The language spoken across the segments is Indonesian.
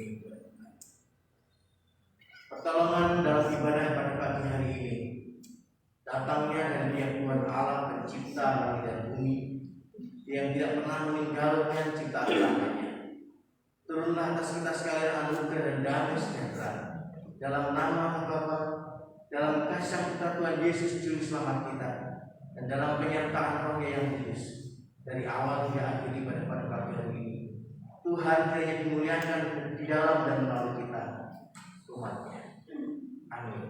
ini. Pertolongan dalam ibadah pada pagi hari ini datangnya dari Dia Tuhan Allah pencipta langit dan bumi yang tidak pernah meninggalkan ciptaan-ciptaannya. Turunlah atas kita sekalian anugerah dan damai sejahtera dalam nama Bapa, dalam kasih kita Tuhan Yesus Juru Selamat kita, dan dalam penyertaan Roh yang kudus dari awal hingga akhir ibadah pada pagi hari ini. Tuhan kiranya dimuliakan di dalam dan melalui kita, umat-Nya. Amin.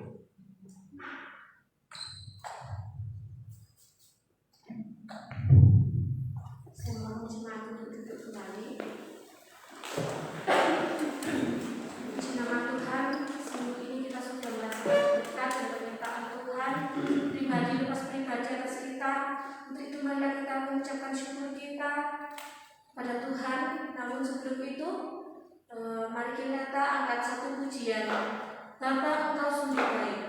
Saya mohon jemaat untuk duduk kembali. Puji nama Tuhan, seminggu ini kita sudah melakukan berkat dan pernyataan Tuhan pribadi lepas pribadi atas kita. Untuk itu marilah kita mengucapkan syukur kita pada Tuhan. Namun sebelum itu, mari kita angkat satu pujian. Bapa, Engkau sungguh baik.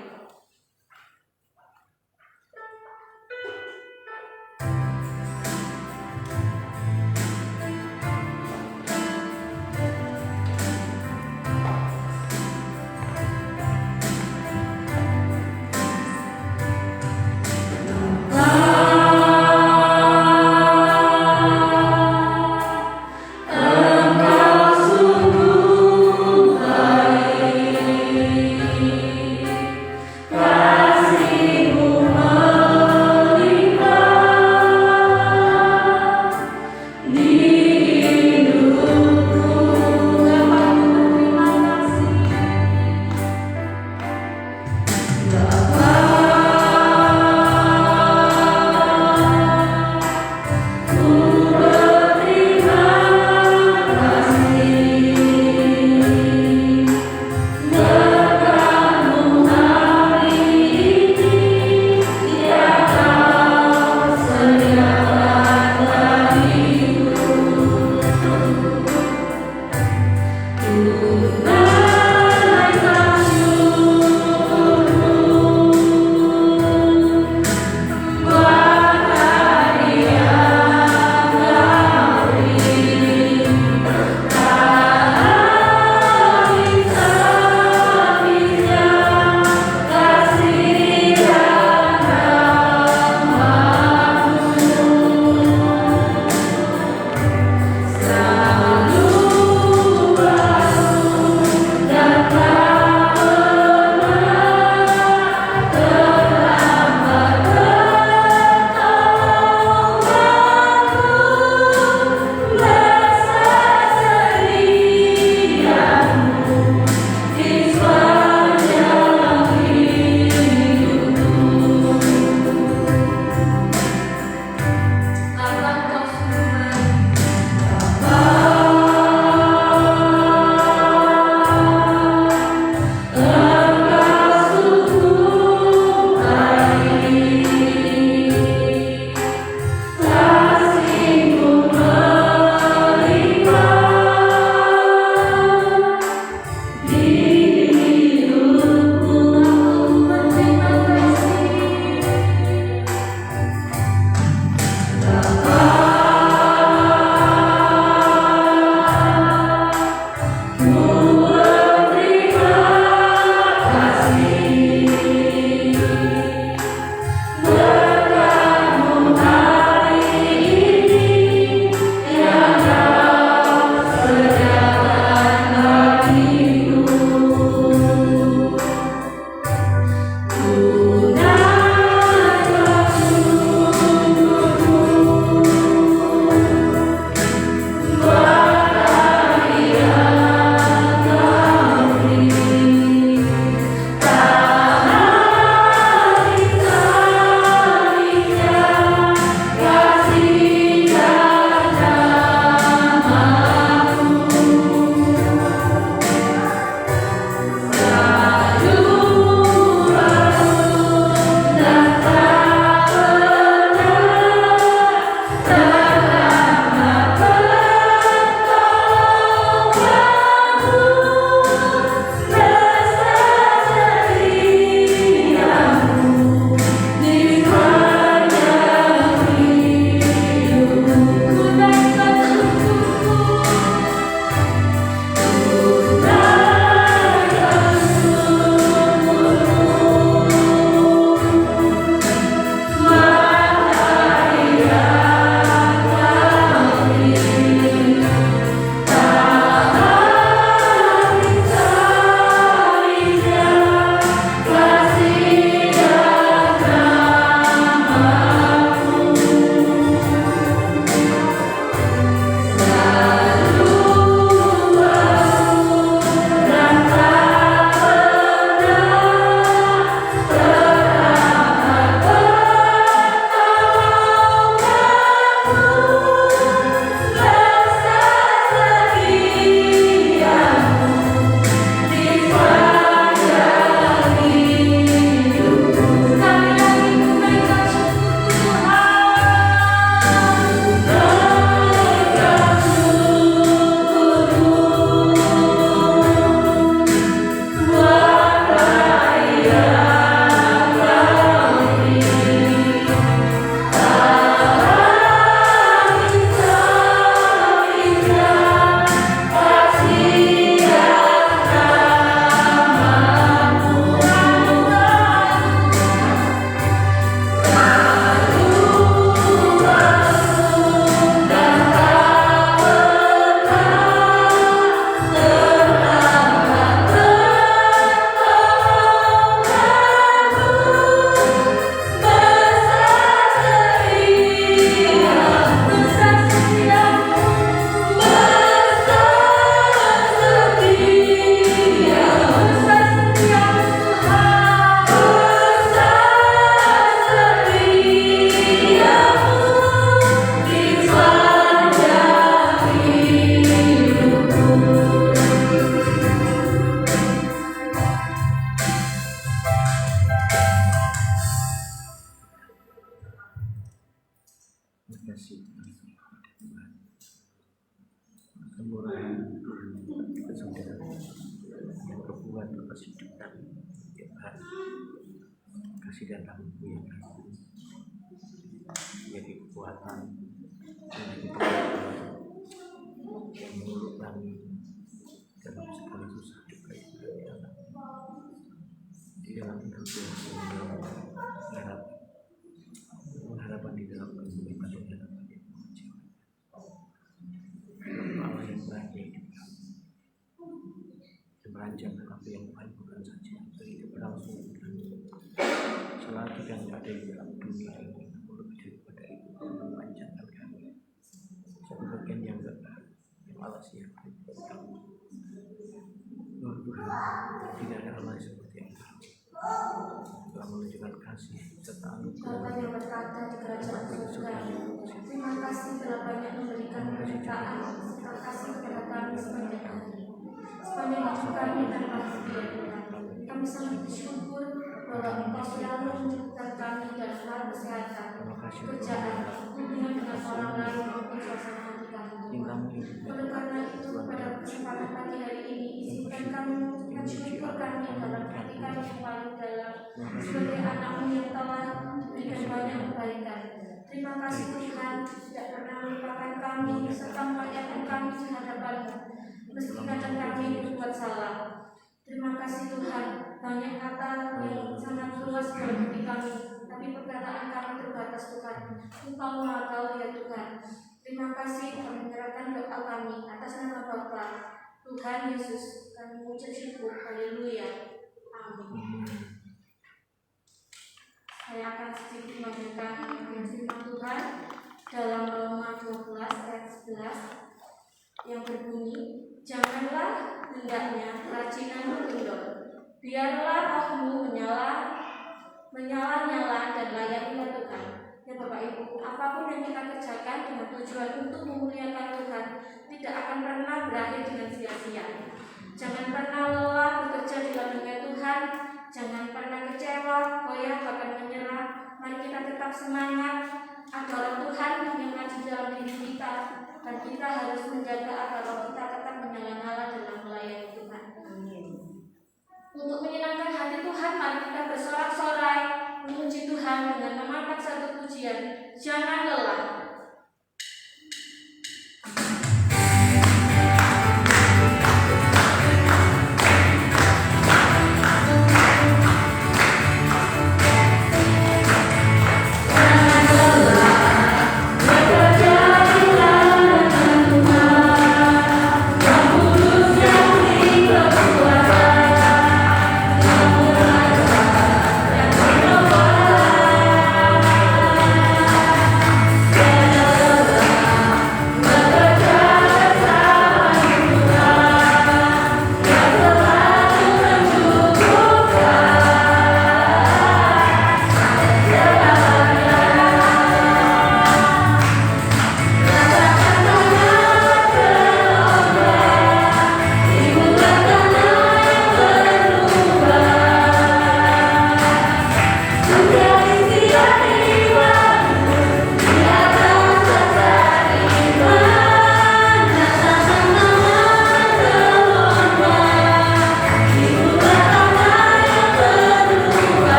Tuhan kasih kita tiap hari. Kasih datangmu yang kasih jadi kekuatan, menjadi kekuatan yang menurut kami dalam segala susah juga yang kami alami. Di dalam hidup yang pengharapan di dalam kehidupan dan harapan yang mengecewakan. Allah yang baik yang merancang apa yang baik bukan saja bagi keberlangsungan kami. Selagi kami ada di dalam dunia ini, namun lebih daripada itu memanjangkan kami. Satu bagian yang benar yang Allah siapkan untuk kami. Tuhan Tuhan, tidak ada Allah seperti yang kami. Telah menunjukkan kasih serta anugerah. Bapa yang berkata di kerajaan surga, terima kasih telah banyak memberikan keberkahan serta kasih kepada kami sepanjang hari. Sepanjang hidup kami tanpa henti ya Tuhan. Kami sangat bersyukur bahwa Engkau selalu menyertai kami dalam hal kesehatan, pekerjaan, hubungan dengan orang lain maupun suasana hati kami. Oleh karena itu, pada kesempatan pagi hari ini, izinkan kami mengucapkan syukur kami dalam hati kami yang paling dalam sebagai anak-Mu yang telah memberikan banyak kebaikan. Terima kasih Tuhan, tidak pernah melupakan kami serta melayani kami di hadapan-Mu, meski kadang kami berbuat salah. Terima kasih Tuhan, banyak kata yang sangat luas dalam hati kami, tapi perkataan kami terbatas Tuhan. Engkau Maha Tahu ya Tuhan. Terima kasih kami menyerahkan doa kami atas nama Bapa, Tuhan Yesus. Kami mengucap syukur. Haleluya. Amin. Saya akan sedikit membacakan firman Tuhan dalam Roma 12 ayat 11 yang berbunyi, janganlah hendaknya kerajinan kendor, biarlah rohmu menyala-nyala dan layanilah Tuhan. Ya Bapak Ibu, apapun yang kita kerjakan dengan tujuan untuk memuliakan Tuhan tidak akan pernah berakhir dengan sia-sia. Jangan pernah lelah bekerja di dalam dunia Tuhan, jangan pernah kecewa, goyah, bahkan menyerah. Mari kita tetap semangat, agar Tuhan yang maju dalam diri kita, dan kita harus menjaga agar roh kita tetap menyala-nyala dalam melayani Tuhan. Untuk menyenangkan hati Tuhan, mari kita bersorak-sorai memuji Tuhan dengan memakai satu pujian, jangan lelah. Tuhan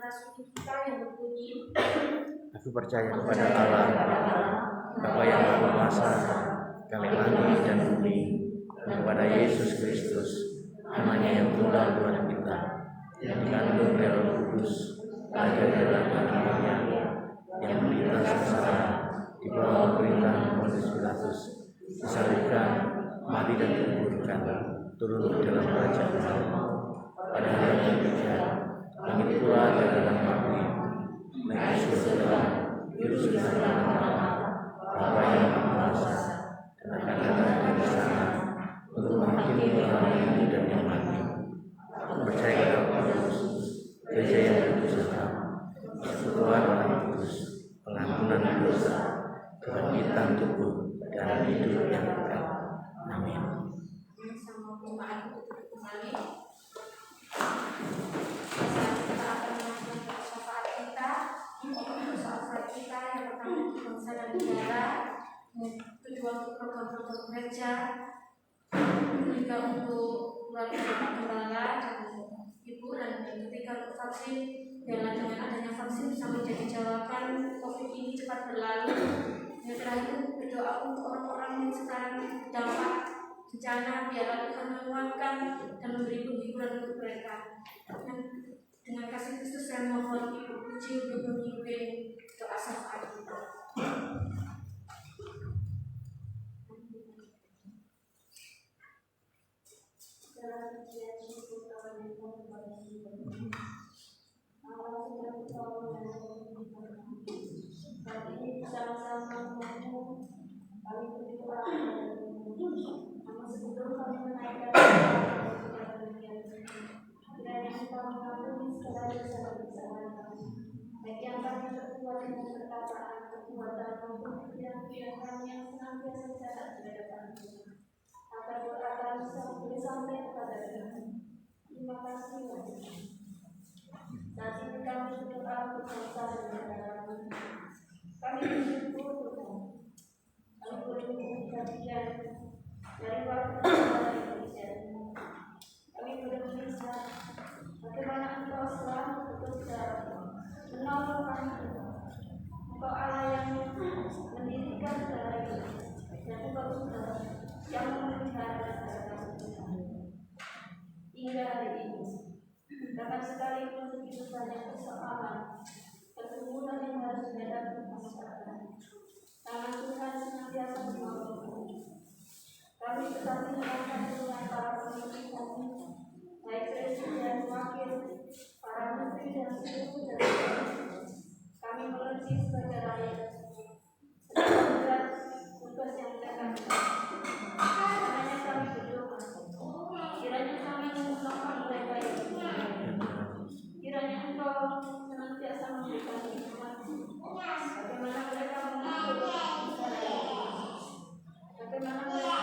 saudara suku kita yang berbunyi, Aku percaya kepada Allah, Bapa yang Maha Kuasa, kami langit dan bumi, dan kepada Yesus Kristus, anaknya yang tunggal Tuhan kita, yang dikandung dari Roh Kudus, lahir dari Maria, yang menderita sengsara, di bawah pemerintahan Pontius Pilatus, disalibkan, mati dan dikuburkan, turun ke dalam kerajaan Allah. Pada hari yang ketiga, langit pula dari dalam mati, naik ke surga, hidup selama-lamanya, Bapa yang Maha Kuasa, dan akan datang dari sana untuk menghakimi orang yang hidup dan yang mati. Aku percaya kepada Kristus, gereja yang berdosa, persekutuan orang kudus, pengampunan dosa, kebangkitan tubuh, dan hidup yang kekal. Amin. sama jemaat untuk kembali. Saat kita akan melakukan syafaat kita, syafaat kita yang pertama untuk bangsa dan negara, kedua untuk program-program gereja, juga untuk keluarga Bapak Gembala dan Ibu, dan yang ketiga untuk vaksin. Dengan adanya vaksin bisa menjadi jawaban COVID ini cepat berlalu. Yang terakhir berdoa untuk orang-orang yang sekarang terdampak bencana, biarlah Tuhan menguatkan dan memberi penghiburan untuk mereka. Dan dengan kasih Kristus saya mohon Ibu puji untuk memimpin doa syafaat kita. Terima kasih. Saat ini kami berdoa untuk bangsa dan negara kami. Kami bersyukur Tuhan. Kami boleh menyaksikan dari waktu ke Indonesia. Kami boleh melihat bagaimana Engkau selalu bekerja menolong kami. Engkau Allah yang mendirikan segala ini, dan Engkau juga yang memelihara segala kami. Hingga hari ini, bahkan sekalipun begitu banyak persoalan, pergumulan yang harus dihadapi masyarakat, tangan Tuhan senantiasa menolong. Kami tetap menyerahkan dengan para pemimpin kami, baik presiden, wakil, para menteri dan seluruh jajaran. Kami mengerti sebagai rakyat, sebagai berat tugas yang mereka miliki. Makanya kami berdoa, kiranya kami menolong mereka ini. Kiranya Engkau senantiasa memberikan hikmat bagaimana mereka mengatur negara ini, bagaimana mereka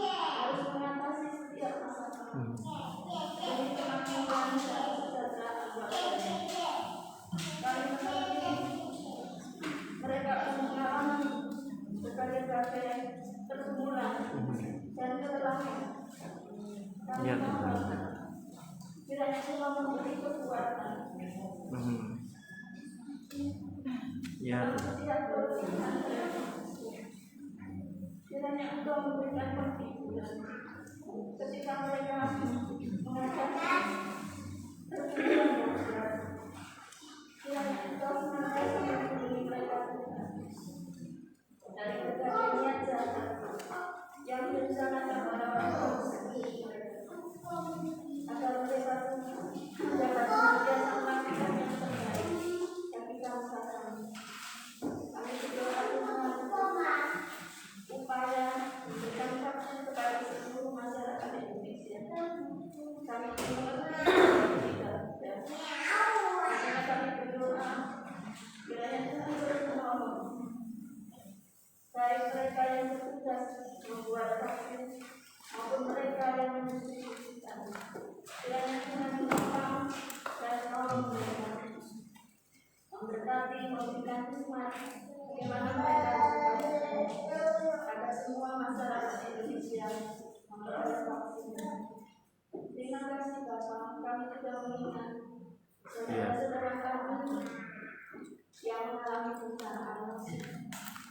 harus mengatasi setiap masalah demi kemakmuran dan kesejahteraan warga. Kami mengerti mereka akan mengalami berbagai pergumulan dan kelelahan. Kami mohon kiranya Tuhan memberi kekuatan. Kiranya Engkau memberikan penghiburan ketika mereka menghadapi pergumulan yang berat. Kiranya Engkau senantiasa melindungi mereka dari berbagai niat jahat yang direncanakan orang-orang mereka, agar mereka dapat senantiasa melakukan yang terbaik bagi bangsa kami. Kami berdoa Tuhan upaya memberikan vaksin kepada seluruh masyarakat Indonesia. Kami mengerti tidak ada. Karena kami berdoa kiranya Tuhan terus menolong baik mereka yang bertugas membuat vaksin maupun mereka yang mendistribusikan. Kiranya Tuhan menopang dan menolong mereka, memberkati, memberikan hikmat bagaimana mereka agar semua masyarakat Indonesia memperoleh vaksin. Terima kasih Bapak, kami juga mengingat saudara-saudara kami yang mengalami bencana alam,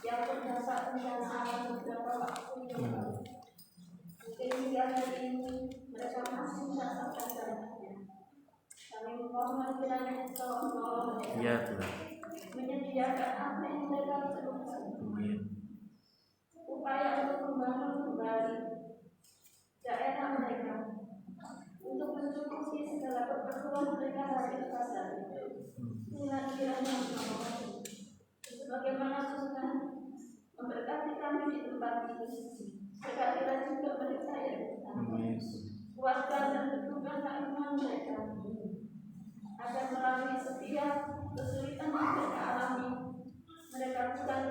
yang terdampak bencana alam beberapa waktu yang lalu. Mungkin hingga hari ini mereka masih merasakan dampaknya. Kami mohon kiranya Engkau menolong mereka, Ya Tuhan. menyediakan apa yang mereka perlukan, upaya untuk membangun kembali daerah mereka, untuk mencukupi segala keperluan mereka hari pasar. Dengan kiranya Engkau sebagaimana Tuhan memberkati kami di tempat ini, berkatilah juga mereka yang kuatkan dan teguhkan iman mereka, agar melalui setiap kesulitan yang mereka alami, mereka bukan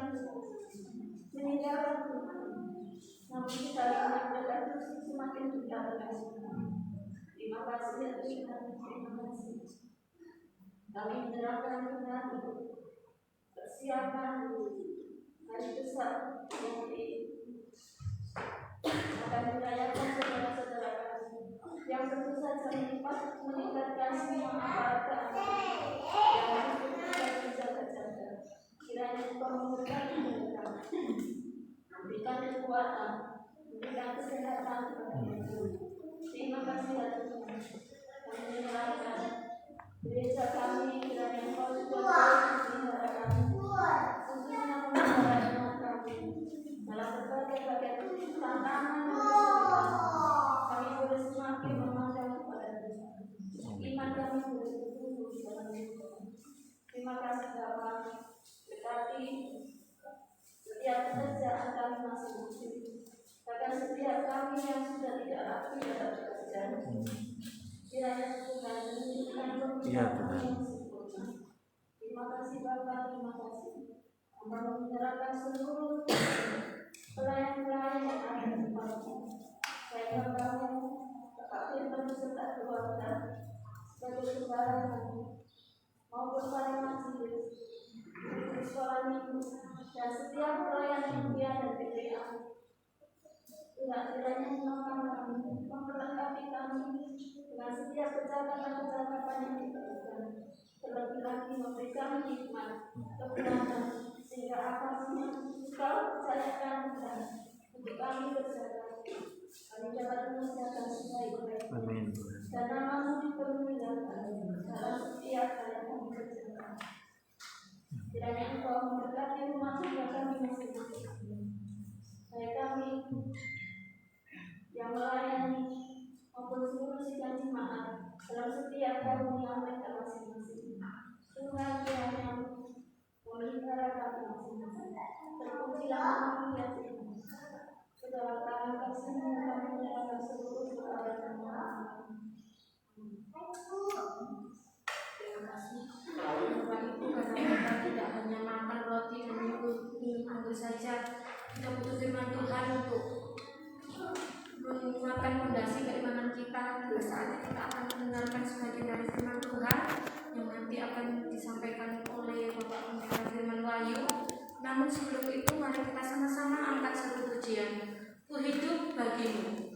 meninggalkan Tuhan, namun kita lihat mereka terus semakin dekat dengan Tuhan. Terima kasih ya Tuhan, terima kasih. Kami menyerahkan Tuhan untuk persiapan hari besar yang akan dirayakan saudara-saudara kami, yang tentu saja meningkatkan semua aparat keamanan yang kita jaga-jaga. Kiranya Engkau memberkati mereka, memberikan kekuatan, memberikan kesehatan kepada mereka. Terima kasih ya Tuhan. Kami menyerahkan gereja kami, kiranya Engkau juga memelihara kami, khususnya memelihara iman kami dalam berbagai tantangan dan kesulitan. Kami boleh semakin memandang kepada Tuhan. Iman kami boleh bertumbuh di dalam Tuhan. Terima kasih Bapa. Berkati setiap pekerjaan kami masing-masing, bahkan setiap kami yang sudah tidak aktif dalam pekerjaan. Kiranya Tuhan menunjukkan pembimbingan yang sempurna. Terima kasih Bapa, terima kasih. Hamba menyerahkan seluruh pelayan-pelayan yang ada di tempatmu, baik hambamu, Bapak Firman beserta keluarga, sebagai gembala maupun para majelis, di sekolah minggu, dan setiap pelayan kuliah dan PPA. Tuhan kiranya menolong kami, memperlengkapi kami dengan setiap kecakapan-kecakapan yang diperlukan, terlebih lagi memberikan hikmat, kekuatan, sehingga apa yang Kau percayakan Tuhan untuk kami berjalan, kami dapat mengerjakan sebaik-baik. Dan nama-Mu dipermuliakan dalam setiap hal yang kami kerjakan. Kiranya Engkau memberkati rumah tangga kami masing-masing, baik kami yang melayani maupun seluruh sidang jemaat dalam setiap karunia mereka masing-masing. Tuhan kiranya memelihara kami masing-masing. Terpujilah nama-Mu ya Tuhan. Segala tangan kasih-Mu kami menyerahkan seluruh kepada Tuhan. Terima kasih. Bapak Ibu, karena kita tidak hanya makan roti dan minum anggur saja, kita butuh firman Tuhan untuk menguatkan fondasi keimanan kita. Dan saatnya kita akan mendengarkan sebagian dari firman Tuhan yang nanti akan disampaikan oleh Bapak Pendeta Firman Wahyu. Namun sebelum itu, mari kita sama-sama angkat satu pujian. Ku hidup bagimu.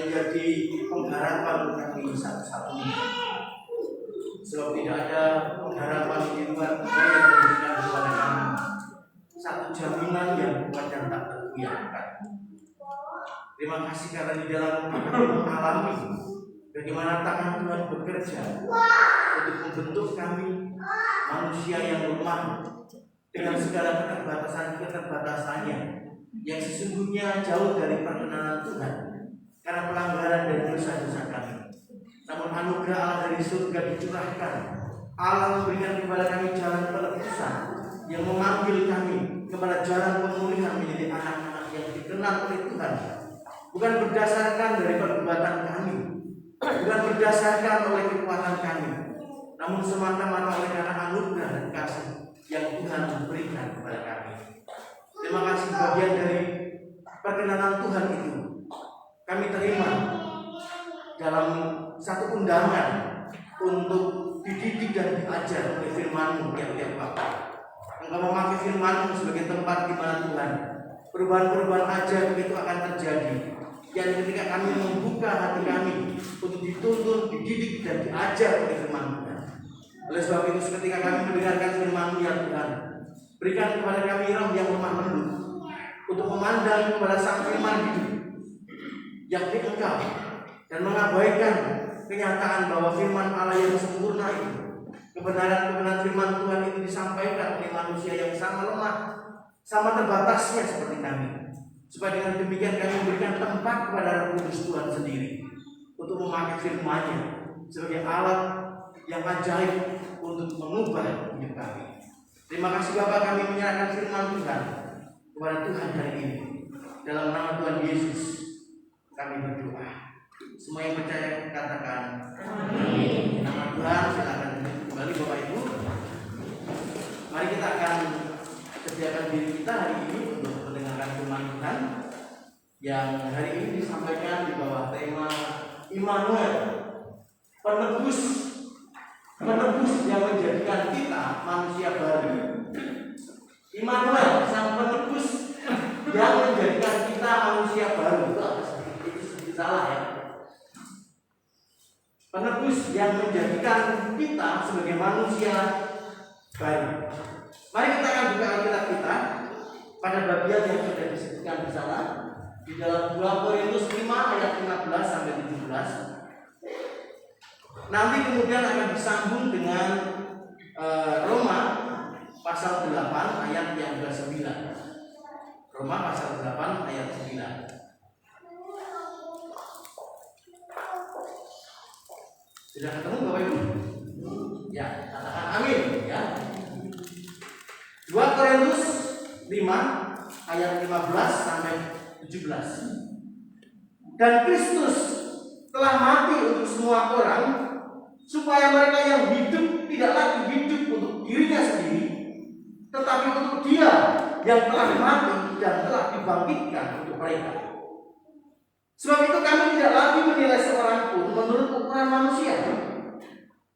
menjadi pengharapan kami satu-satunya. Sebab tidak ada pengharapan di luar Engkau yang memberikan kepada kami satu jaminan yang kuat dan tak tergoyahkan. Terima kasih karena di dalam kami mengalami bagaimana tangan Tuhan bekerja untuk membentuk kami manusia yang lemah dengan segala keterbatasannya yang sesungguhnya jauh dari perkenanan Tuhan karena pelanggaran dan dosa-dosa kami. Namun anugerah Allah dari surga dicurahkan. Allah memberikan kepada kami jalan penebusan yang memanggil kami kepada jalan pemulihan menjadi anak-anak yang dikenal oleh Tuhan, bukan berdasarkan dari perbuatan kami, bukan berdasarkan oleh kekuatan kami, namun semata-mata oleh karena anugerah dan kasih yang Tuhan berikan kepada kami. Terima kasih bagian dari perkenanan Tuhan itu kami terima dalam satu undangan untuk dididik dan diajar oleh firman-Mu tiap-tiap waktu. Engkau memakai firman-Mu sebagai tempat di mana Tuhan perubahan-perubahan ajaib itu akan terjadi. Yang ketika kami membuka hati kami untuk dituntun, dididik dan diajar oleh firman Tuhan. Oleh sebab itu ketika kami mendengarkan firman-Mu ya Tuhan, berikan kepada kami roh yang lemah lembut untuk memandang kepada sang firman hidup, yakni Engkau, dan mengabaikan kenyataan bahwa firman Allah yang sempurna itu, kebenaran-kebenaran firman Tuhan itu disampaikan oleh manusia yang sama lemah, sama terbatasnya seperti kami. Supaya dengan demikian kami memberikan tempat kepada Roh Kudus Tuhan sendiri untuk memakai firman-Nya sebagai alat yang ajaib untuk mengubah hidup kami. Terima kasih Bapa, kami menyerahkan firman Tuhan kepada Tuhan hari ini. Dalam nama Tuhan Yesus kami berdoa. Semua yang percaya katakan amin. Nama Tuhan, silakan kembali Bapak Ibu. Mari kita akan sediakan diri kita hari ini untuk mendengarkan firman Tuhan yang hari ini disampaikan di bawah tema Immanuel, penebus yang menjadikan kita manusia baru. Immanuel, sang penebus yang menjadikan kita manusia baru. Itu sedikit salah ya. Penebus yang menjadikan kita sebagai manusia baru. Mari kita akan buka Alkitab kita pada bagian yang sudah disebutkan di sana di dalam 2 Korintus 5 ayat 15 sampai 17. Nanti kemudian akan disambung dengan Roma pasal 8 ayat yang ke-9. Roma pasal 8 ayat 9. Sudah ketemu Bapak Ibu? Ya, katakan amin ya. 2 Korintus 5 ayat 15 sampai 17. Dan Kristus telah mati untuk semua orang supaya mereka yang hidup tidak lagi hidup untuk dirinya sendiri, tetapi untuk Dia yang telah mati dan telah dibangkitkan untuk mereka. Sebab itu kami tidak lagi menilai seorang pun menurut ukuran manusia.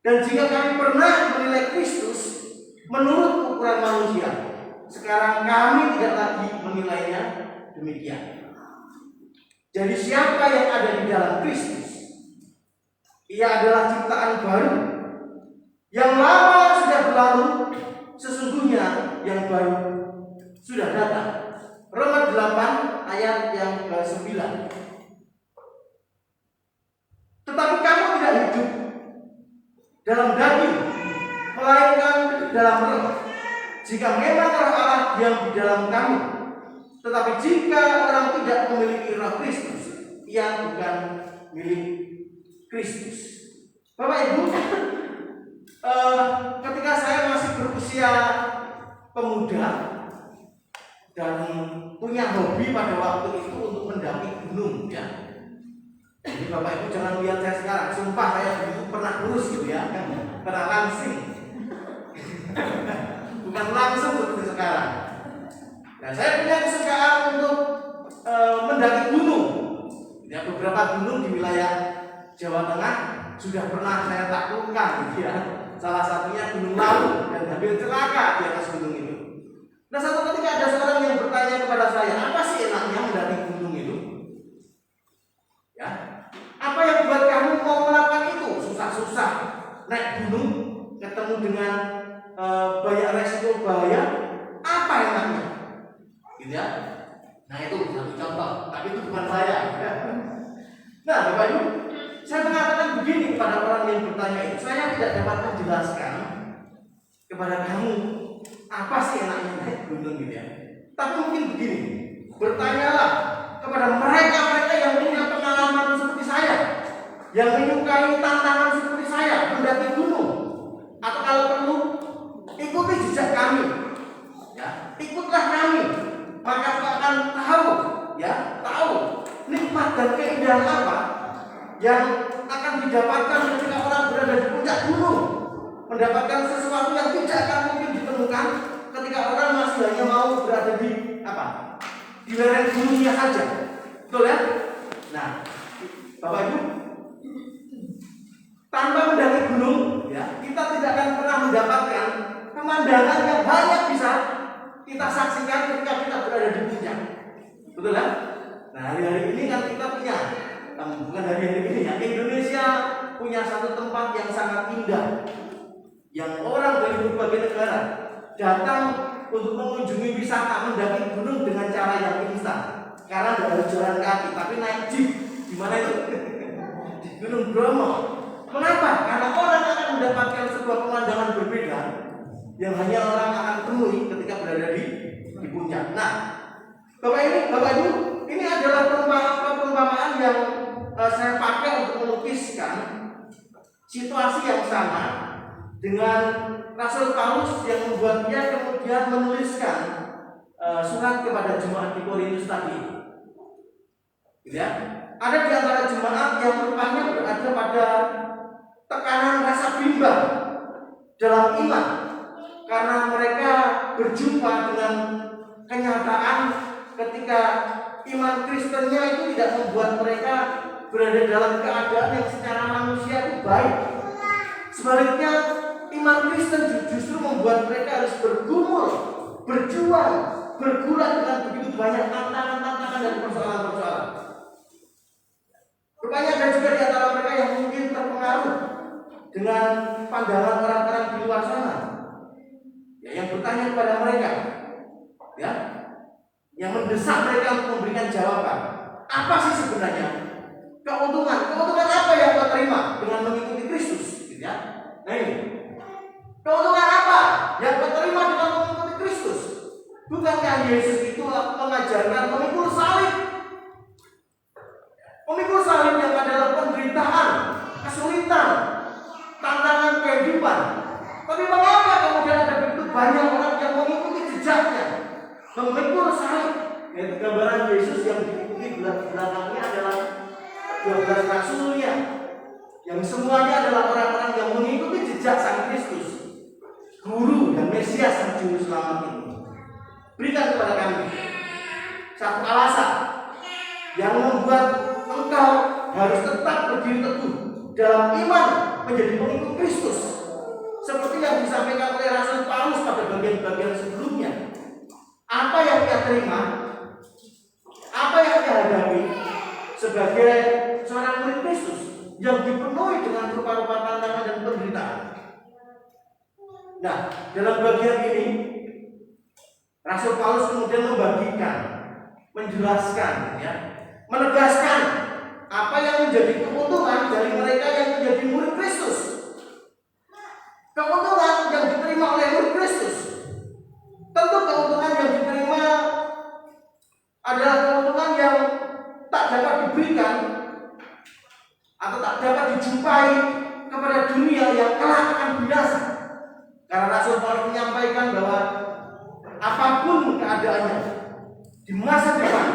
Dan jika kami pernah menilai Kristus menurut ukuran manusia, sekarang kami tidak lagi menilainya demikian. Jadi siapa yang ada di dalam Kristus, ia adalah ciptaan baru. Yang lama sudah berlalu, sesungguhnya yang baru sudah datang. Roma 8 ayat yang ke-9. Tetapi kamu tidak hidup dalam daging, melainkan dalam roh. Jika memang roh Allah diam di dalam kamu. Tetapi jika orang tidak memiliki roh Kristus, ia bukan milik Kristus. Bapak Ibu, ketika saya masih berusia pemuda dan punya hobi pada waktu itu untuk mendaki gunung ya. Jadi Bapak Ibu jangan lihat saya sekarang, sumpah saya dulu pernah kurus gitu ya, pernah langsing. Bukan langsung seperti sekarang. Nah, saya punya kesukaan untuk mendaki gunung. Ya, beberapa gunung di wilayah Jawa Tengah sudah pernah saya taklukkan gitu ya. Salah satunya Gunung Lawu dan hampir celaka di atas gunung itu. Nah, satu ketika ada seorang yang bertanya kepada saya, apa sih enaknya mendaki gunung itu? Ya, naik gunung, ketemu dengan banyak resiko bahaya, apa enaknya? Gitu ya. Nah itu satu contoh, tapi itu bukan saya. Nah Bapak Ibu, saya mengatakan begini kepada orang yang bertanya itu, saya tidak dapat menjelaskan kepada kamu apa sih enaknya naik gunung gitu ya. Tapi mungkin begini, bertanyalah kepada mereka-mereka yang punya pengalaman seperti saya, yang menyukai tantangan seperti saya, mendaki gunung, atau kalau perlu ikuti jejak kami, ya, ikutlah kami, maka kau akan tahu, ya, tahu nikmat dan keindahan apa yang akan didapatkan ketika orang berada di puncak gunung, mendapatkan sesuatu yang tidak akan mungkin ditemukan ketika orang masih hanya mau berada di apa? Di lereng gunungnya saja, betul ya? Nah, Bapak Ibu, tanpa mendaki gunung, ya, kita tidak akan pernah mendapatkan pemandangan yang banyak bisa kita saksikan ketika kita berada di puncak, betul kan? Nah, hari-hari ini kan kita punya, bukan hari-hari ini ya, Indonesia punya satu tempat yang sangat indah, yang orang dari berbagai negara datang untuk mengunjungi wisata mendaki gunung dengan cara yang instan, karena tidak harus jalan kaki, tapi naik jeep. Di mana itu? Di Gunung Bromo. Mengapa? Karena orang akan mendapatkan sebuah pemandangan berbeda yang hanya orang akan temui ketika berada di puncak. Nah, Bapak Ibu, ini adalah perumpamaan yang saya pakai untuk melukiskan situasi yang sama dengan Rasul Paulus yang membuat dia kemudian menuliskan surat kepada jemaat di Korintus tadi. Gitu ya. Ada di antara jemaat yang rupanya berada pada tekanan rasa bimbang dalam iman karena mereka berjumpa dengan kenyataan ketika iman Kristennya itu tidak membuat mereka berada dalam keadaan yang secara manusia itu baik. Sebaliknya, iman Kristen justru membuat mereka harus bergumul, berjuang, bergulat dengan begitu banyak tantangan-tantangan dan persoalan-persoalan. Rupanya ada juga di antara mereka yang mungkin terpengaruh dengan pandangan orang-orang di luar sana, ya, yang bertanya kepada mereka, ya, yang mendesak mereka untuk memberikan jawaban. Apa sih sebenarnya keuntungan apa yang kau terima dengan mengikuti Kristus, gitu ya? Nah ini, keuntungan apa yang kau terima dengan mengikuti Kristus? Bukankah Yesus itu mengajarkan memikul salib? Memikul salib yang adalah penderitaan, kesulitan, tantangan kehidupan. Tapi mengapa kemudian ada begitu banyak orang yang mengikuti jejaknya, memikul salib? Yaitu gambaran Yesus yang diikuti belakangnya adalah 12 rasulnya, yang semuanya adalah orang-orang yang mengikuti jejak Sang Kristus, Guru dan Mesias Sang Juru Selamat ini. Berikan kepada kami satu alasan yang membuat engkau harus tetap berdiri teguh dalam iman menjadi pengikut Kristus, seperti yang disampaikan oleh Rasul Paulus pada bagian-bagian sebelumnya. Apa yang dia terima, apa yang dia hadapi sebagai seorang murid Kristus yang dipenuhi dengan rupa-rupa tantangan dan penderitaan. Nah, dalam bagian ini Rasul Paulus kemudian membagikan, menjelaskan, ya, menegaskan apa yang menjadi keuntungan dari mereka yang menjadi murid Kristus. Keuntungan yang diterima oleh murid Kristus. Tentu keuntungan yang diterima adalah keuntungan yang tak dapat diberikan atau tak dapat dijumpai kepada dunia yang kelak akan binasa. Karena Rasul Paulus menyampaikan bahwa apapun keadaannya di masa depan,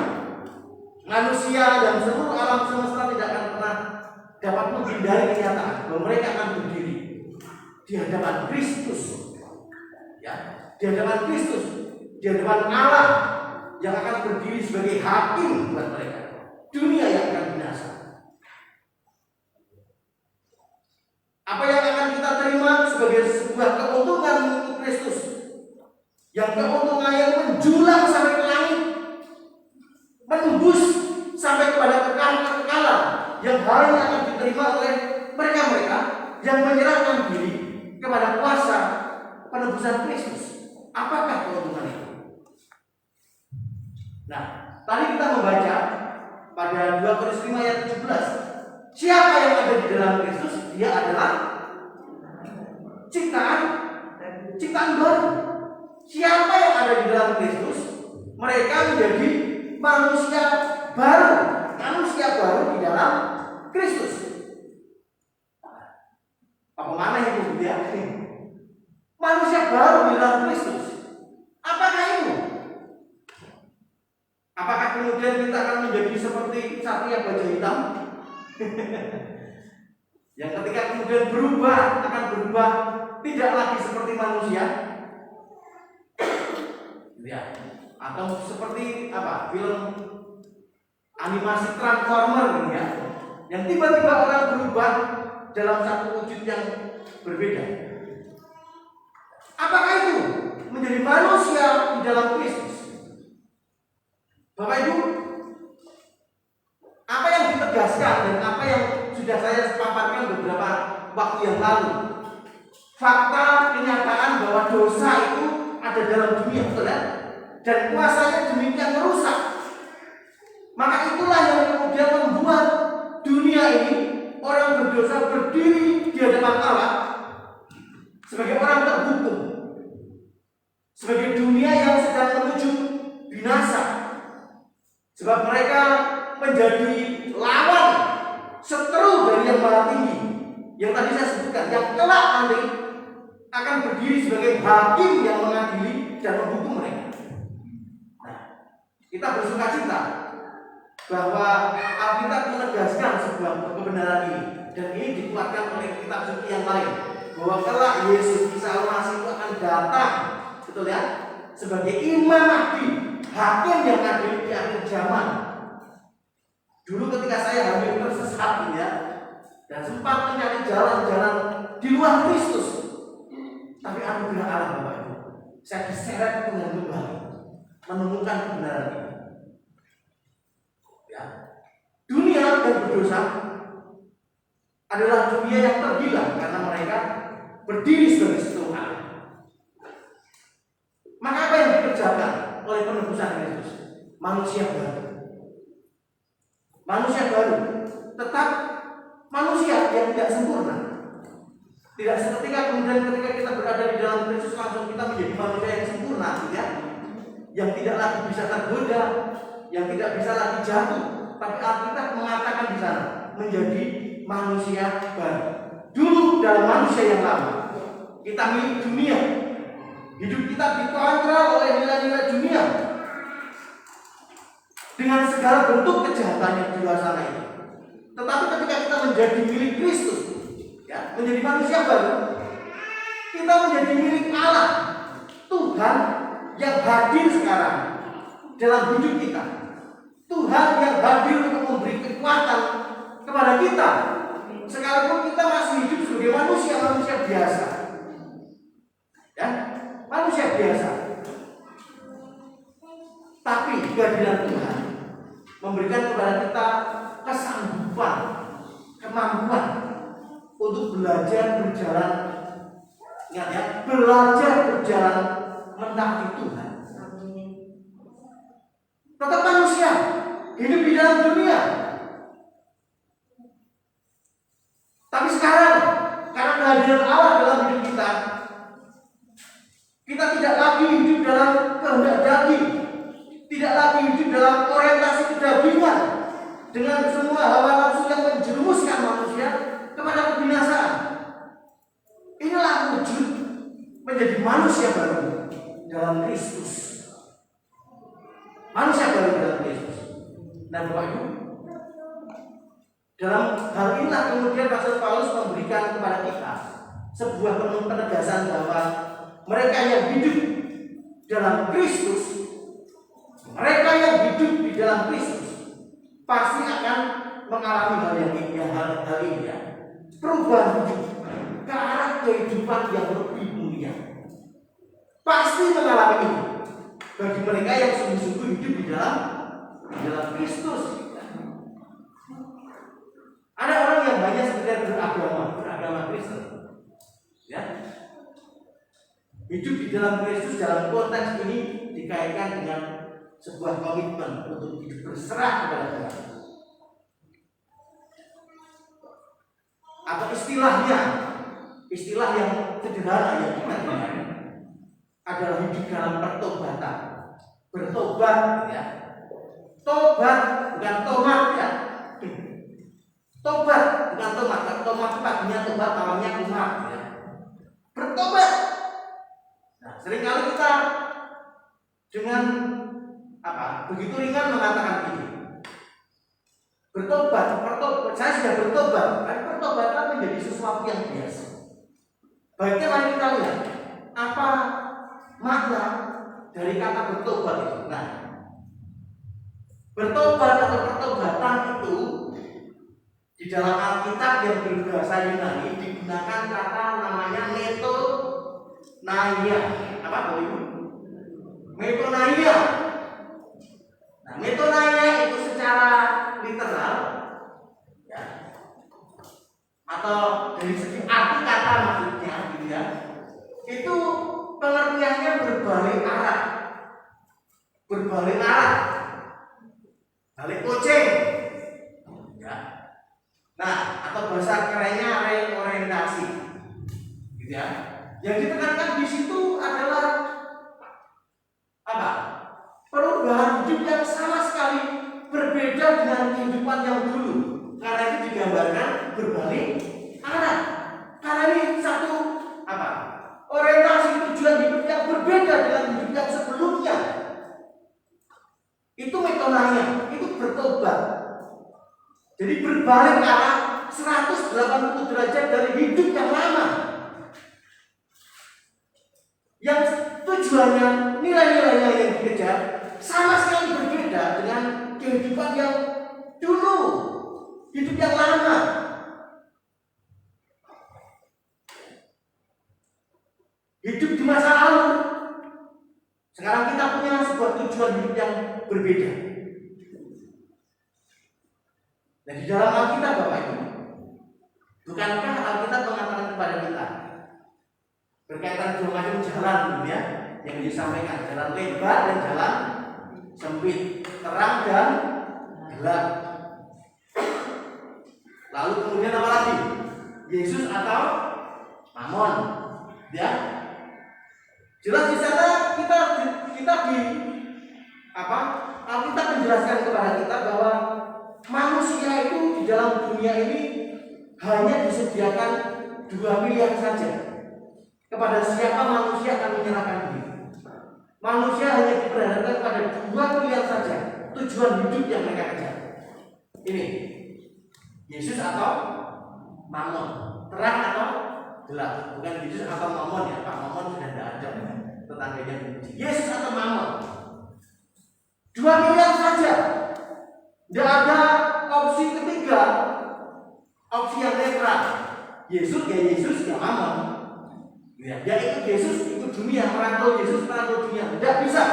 manusia dan seluruh alam semesta tidak akan pernah dapat menghindari kenyataan bahwa mereka akan berdiri di hadapan Kristus, ya, di hadapan Kristus, di hadapan Allah yang akan berdiri sebagai hakim buat mereka. Dunia yang akan binasa. Apa yang akan kita terima sebagai sebuah keuntungan untuk Kristus, yang keuntungannya menjulang sampai ke langit, menembus sampai kepada kekekalan yang hanya akan diterima oleh mereka-mereka yang menyerahkan diri kepada kuasa penebusan Kristus. Apakah keuntungan itu? Nah, tadi kita membaca pada 2 Korintus 5 ayat 17. Siapa yang ada di dalam Kristus, dia adalah ciptaan baru. Siapa yang ada di dalam Kristus, mereka menjadi manusia baru. Manusia baru di dalam Kristus. Apa mana itu dia? Manusia baru di dalam Kristus. Apakah itu? Apakah kemudian kita akan menjadi seperti satria baju hitam? Yang ketika kemudian akan berubah tidak lagi seperti manusia, ya, atau seperti apa, film animasi Transformer gitu ya, yang tiba-tiba orang berubah dalam satu wujud yang berbeda. Apakah itu menjadi manusia di dalam Kristus? Bapak Ibu, apa yang ditegaskan dan apa yang sudah saya paparkan beberapa waktu yang lalu, fakta kenyataan bahwa dosa itu ada dalam dunia, betul ya? Dan kuasanya demikian merusak. Maka itulah yang kemudian membuat dunia ini, orang berdosa berdiri di hadapan Allah sebagai orang terhukum, sebagai dunia yang sedang menuju binasa, sebab mereka menjadi lawan seteru dari yang maha tinggi, yang tadi saya sebutkan, yang kelak nanti akan berdiri sebagai hakim yang mengadili dan menghukum mereka. Nah, kita bersuka cita bahwa Alkitab menegaskan sebuah kebenaran ini, dan ini dikuatkan oleh kitab suci yang lain, bahwa kelak Yesus Isa Masih itu akan datang, betul ya, sebagai imam mahdi, hakim yang adil di akhir zaman. Dulu ketika saya hampir tersesat ya, dan sempat mencari jalan-jalan di luar Kristus, tapi anugerah Allah Bapak Ibu, saya diseret dengan kembali menemukan kebenaran ini. Ya. Dunia yang berdosa adalah dunia yang tergila karena mereka berdiri sebagai seteru Allah. Maka apa yang dikerjakan oleh penebusan Kristus? Manusia baru. Manusia baru, tetap manusia yang tidak sempurna. Tidak seketika kemudian ketika kita berada di dalam Kristus langsung kita menjadi manusia yang sempurna, ya, yang tidak lagi bisa tergoda, yang tidak bisa lagi jatuh. Tapi Alkitab mengatakan di sana menjadi manusia baru. Dulu dalam manusia yang lama, kita milik dunia, hidup kita dikontrol oleh nilai-nilai dunia dengan segala bentuk kejahatan yang di luar sana itu. Tetapi ketika kita menjadi milik Kristus, ya, menjadi manusia baru, kita menjadi milik Allah, Tuhan yang hadir sekarang dalam hidup kita, Tuhan yang hadir untuk memberi kekuatan kepada kita, sekalipun kita masih hidup sebagai manusia biasa, ya, manusia biasa. Tapi kehadiran Tuhan memberikan kepada kita kesanggupan, kemampuan untuk belajar berjalan, ingat ya, belajar berjalan mentaati Tuhan. Tetap manusia, hidup di dalam dunia. Tapi sekarang, karena kehadiran Allah dalam hidup kita, kita tidak lagi hidup dalam kehendak daging, tidak lagi hidup dalam orientasi kedagingan, dengan semua hawa nafsu yang menjerumuskan manusia kepada kebinasaan. Inilah wujud menjadi manusia baru dalam Kristus. Manusia baru dalam Kristus. Dan Bapak Ibu, dalam hal inilah kemudian Rasul Paulus memberikan kepada kita sebuah penegasan bahwa mereka yang hidup dalam Kristus, mereka yang hidup di dalam Kristus pasti akan mengalami hal yang ini, ya. Perubahan hidup ke arah kehidupan yang lebih mulia. Pasti mengalami ini bagi mereka yang sungguh-sungguh hidup di dalam Kristus. Ada orang yang banyak sekedar beragama beragama Kristen. Ya. Hidup di dalam Kristus dalam konteks ini dikaitkan dengan sebuah komitmen untuk hidup berserah kepada Tuhan. Atau istilah yang sederhana yang kita dengar adalah hidup dalam pertobatan. Bertobat, ya. Tobat bukan tomat, ya. Tobat bukan tomat. Tomat itu paginya tobat, malamnya kumat, ya. Bertobat. Nah, seringkali kita dengan begitu ringan mengatakan ini. Bertobat, saya sudah bertobat. Tapi pertobatan menjadi sesuatu yang biasa. Baiknya mari kita lihat apa makna dari kata bertobat itu. Nah, bertobat atau pertobatan itu di dalam Alkitab yang berbahasa Yunani digunakan kata namanya metonaia. Apa itu? Metonaia. Nah, metonaia itu secara literal, ya, atau dari segi arti kata maksudnya, gitu ya, itu pengertiannya berbalik arah, balik kucing, ya. Nah, atau bahasa kerennya reorientasi, gitu ya. Yang ditekankan di situ adalah apa? Perubahan hidup yang sama sekali berbeda dengan kehidupan yang dulu. Karena itu digambarkan berbalik arah. Karena ini satu orientasi tujuan hidup yang berbeda dengan hidup yang sebelumnya. Itu metonaia, itu bertobat. Jadi berbalik arah 180 derajat dari hidup yang lama. Yang tujuannya, nilai-nilainya yang dikejar sama sekali berbeda dengan kehidupan yang dulu, hidup yang lama. Hidup di masa lalu. Sekarang kita punya sebuah tujuan hidup yang berbeda. Dan di dalam Alkitab Bapak Ibu, bukankah Alkitab mengatakan kepada kita berkaitan dua macam jalan, ya, yang disampaikan, jalan lebar dan jalan sempit, terang dan gelap. Lalu kemudian apa lagi? Yesus atau Mamon, ya. Jelas di sana Alkitab menjelaskan kepada kita bahwa manusia itu di dalam dunia ini hanya disediakan dua pilihan saja. Kepada siapa manusia akan menyerahkan diri. Manusia hanya diperhadapkan pada dua pilihan saja tujuan hidup yang mereka kejar. Ini Yesus atau Mamon, terang atau gelap. Bukan Yesus atau Mamon, ya. Pak Mamon sudah tidak ada, tetangganya benci. Yesus atau Mamon, dua pilihan saja. Tidak ada opsi ketiga, opsi yang netral. Yesus ya Yesus, ya Mamon. Ya itu Yesus, itu dunia, merantau Yesus, merantau dunia. Tidak bisa.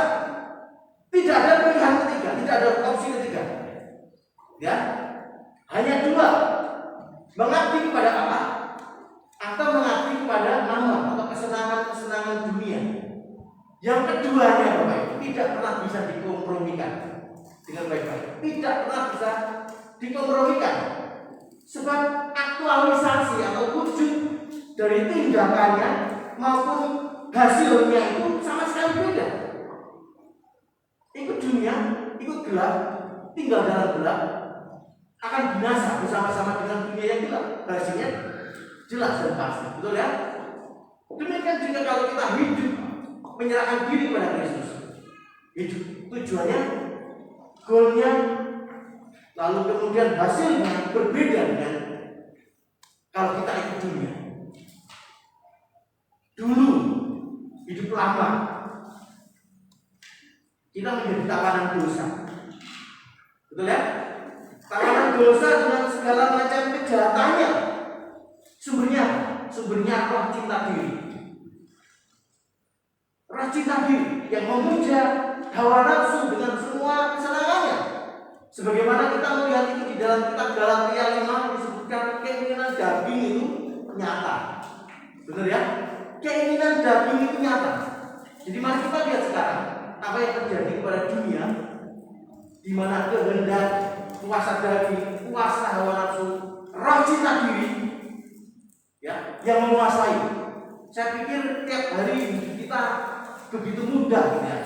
Tidak ada pilihan ketiga, tidak ada opsi ketiga. Ya, hanya dua. Mengabdi kepada apa? Atau mengabdi kepada Mamon atau kesenangan-kesenangan dunia. Yang keduanya, Bapak Ibu, tidak pernah bisa dikompromikan dengan baik-baik. Tidak pernah bisa dikompromikan. Sebab aktualisasi atau wujud dari tindakannya maupun hasilnya itu sama sekali beda. Ikut dunia, ikut gelap, tinggal dalam gelap, akan binasa bersama-sama dengan dunia yang gelap. Hasilnya jelas dan pasti, betul ya? Demikian juga kalau kita hidup menyerahkan diri pada Kristus, hidup tujuannya, goalnya, lalu kemudian hasilnya berbeda dengan kalau kita ikut dunia. Dulu hidup lama kita menjadi tawanan dosa, betul ya? Tawanan dosa dengan segala macam kejahatannya. Sumbernya roh cinta diri. Roh cinta diri yang memuja hawa nafsu dengan semua kesenangannya. Sebagaimana kita melihat itu di dalam kitab Galatia 5 disebutkan keinginan daging itu nyata. Benar ya? Keinginan daging itu nyata. Jadi mari kita lihat sekarang apa yang terjadi kepada dunia, di mana kehendak, kuasa daging, kuasa hawa nafsu, roh cita diri, ya, yang menguasai. Saya pikir tiap hari kita begitu mudah ya,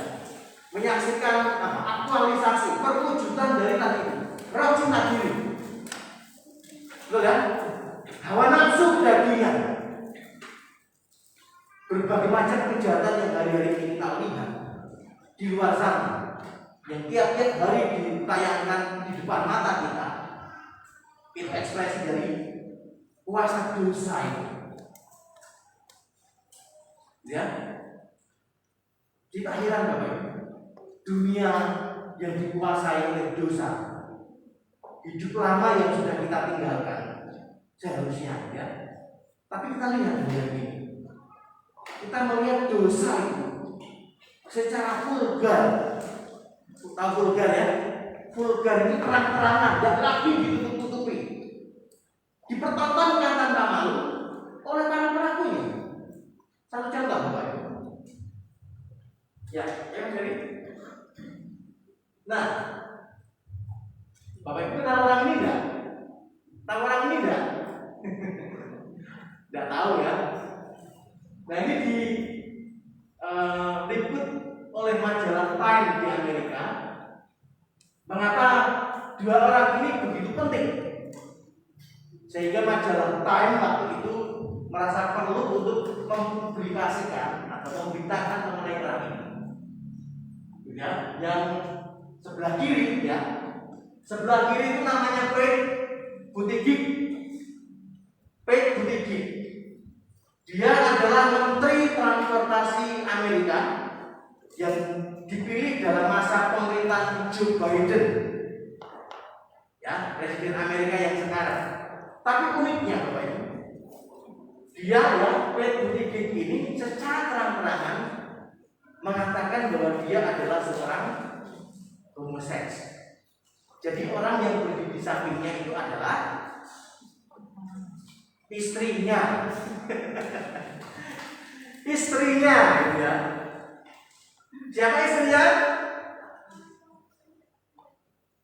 menyaksikan aktualisasi perwujudan dari tadi itu, roh cita diri. Betul ya? Hawa nafsu kedagingan, berbagai macam kejahatan yang hari-hari ini kita lihat di luar sana, yang tiap-tiap hari ditayangkan di depan mata kita, itu ekspresi dari kuasa dosa itu. Ya, kita heran Bapak Ibu, dunia yang dikuasai oleh dosa, hidup lama yang sudah kita tinggalkan seharusnya ya. Tapi kita lihat hari ini, kita melihat dosa itu secara vulgar. Tahu vulgar ya? Vulgar itu terang-terangan, tidak lagi ditutup-tutupi, dipertontonkan tanpa malu oleh para pelakunya. Satu contoh Bapak Ibu. Ya, yang jadi. Nah, Bapak Ibu kenal orang ini enggak? Tahu orang ini enggak? Enggak tahu ya. Nah, ini diliput oleh majalah Time di Amerika. Mengapa dua orang ini begitu penting? Sehingga majalah Time waktu itu merasa perlu untuk mempublikasikan atau memberitakan mengenai orang ini. Ya, yang sebelah kiri ya. Sebelah kiri itu namanya Pete Buttigieg. Pete Buttigieg. Dia adalah Menteri Transportasi Amerika yang dipilih dalam masa pemerintahan Joe Biden. Ya, Presiden Amerika yang sekarang. Tapi uniknya Bapak Ibu, dia ya, Pete Buttigieg ini secara terang-terangan mengatakan bahwa dia adalah seorang homoseks. Jadi orang yang berdiri di sampingnya itu adalah istrinya. Istrinya gitu ya. Siapa istrinya?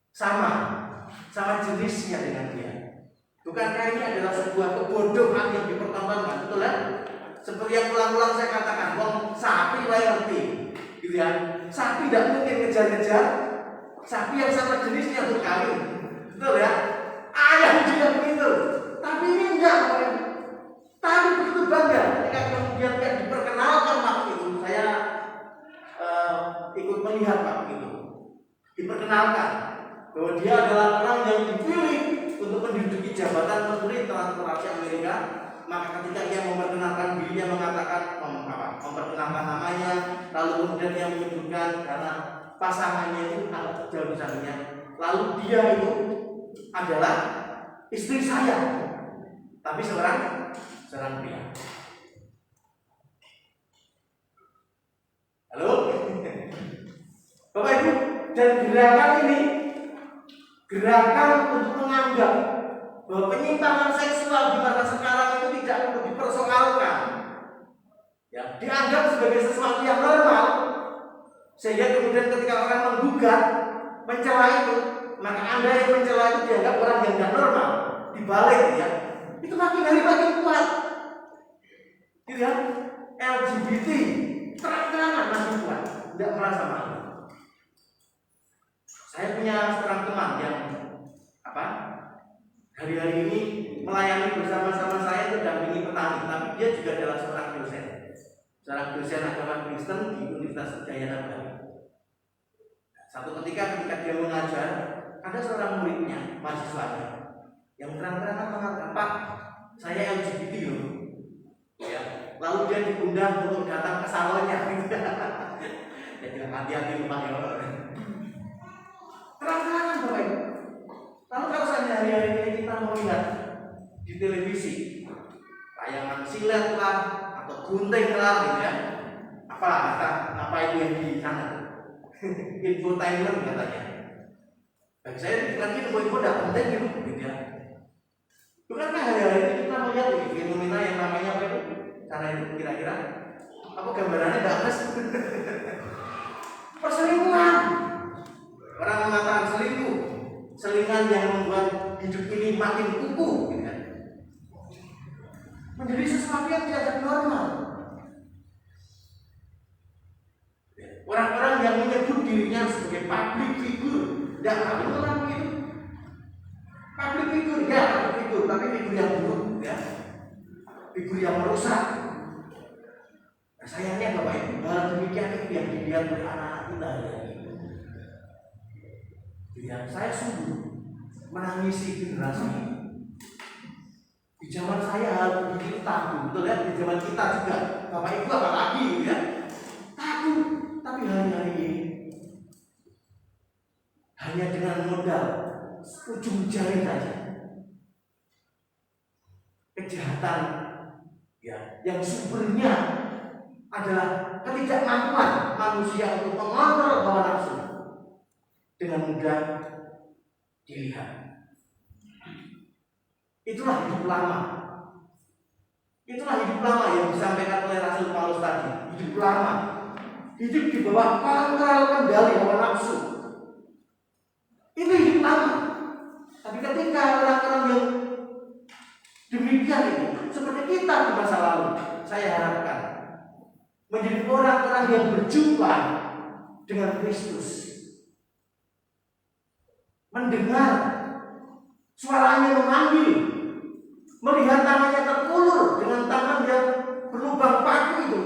Sama jenisnya dengan dia. Bukankah ini adalah sebuah kebodohan yang dipertontonkan, betul ya? Seperti yang ulang-ulang saya katakan, wong sapi wae ngerti, gitu ya. Sapi tidak mungkin ngejar-ngejar sapi yang sama jenisnya untuk kawin, betul ya? Ayam juga begitu, tapi ini enggak, tapi begitu bangga ketika kemudian dia diperkenalkan waktu itu. Saya ikut melihat waktu itu, diperkenalkan bahwa dia adalah orang yang dipilih untuk menduduki jabatan Menteri Transportasi Amerika. Maka ketika ia memperkenalkan diri, dia mengatakan memperkenalkan namanya, lalu kemudian dia menyebutkan karena pasangannya itu agak jauh sampingnya, lalu dia itu adalah istri saya, tapi seorang pria. Halo, Bapak Ibu, dan gerakan ini gerakan untuk menganggap bahwa penyimpangan seksual di masa sekarang itu tidak perlu dipersoalkan, ya, dianggap sebagai sesuatu yang normal, sehingga kemudian ketika orang menggugat, mencela itu, maka Anda yang mencela itu dianggap orang yang tidak normal, dibalik ya, itu makin hari makin kuat, gitu ya. LGBT terang-terangan makin kuat, tidak merasa malu. Saya punya seorang teman yang hari-hari ini melayani bersama-sama saya itu dampingi petani, tapi dia juga adalah seorang dosen agama Kristen di Universitas Udayana Bali. Satu ketika dia mengajar, ada seorang muridnya, mahasiswanya, yang terang-terangan mengatakan, "Pak, saya LGBT loh." Ya, lalu dia diundang untuk datang ke salonnya. Jadi hati-hati Pak ya. Terang-terangan Bapak Ibu. Lalu kalau saya hari-hari ini kita melihat di televisi tayangan silet lah atau gunting lah gitu ya, apa itu yang di sana infotainment katanya. Bagi saya lagi info tidak penting gitu ya. Bukankah hari-hari ini kita melihat lihat ini fenomena yang namanya apa itu? Cara itu kira-kira apa gambarannya bagus? Perselingkuhan. Orang mengatakan selingkuh, selingan yang membuat hidup ini makin kukuh, gitu kan? Menjadi sesuatu yang tidak normal. Orang-orang yang menyebut dirinya sebagai public figure, tidak ada orang begitu. Public figure, ya public figure, tapi figur yang buruk, ya, figur yang merusak. Nah, sayangnya Bapak Ibu, hal demikian itu yang dilihat oleh anak-anak kita ya. Ya, saya sungguh menangisi generasi ini. Di zaman saya hal begitu tabu, betul ya? Di zaman kita juga, Bapak Ibu apalagi, gitu ya, tabu. Tapi hari-hari ini hanya dengan modal ujung jari saja, kejahatan ya, yang sumbernya adalah ketidakmampuan manusia untuk mengontrol hawa nafsu dengan mudah dilihat. Itulah hidup lama. Itulah hidup lama yang disampaikan oleh Rasul Paulus tadi. Hidup lama, hidup di bawah kontrol kendali hawa nafsu. Itu hidup lama. Tapi ketika orang-orang yang demikian itu seperti kita di masa lalu, saya harapkan menjadi orang-orang yang berjumpa dengan Kristus, mendengar suaranya memanggil, melihat tangannya terulur dengan tangan yang berlubang paku itu,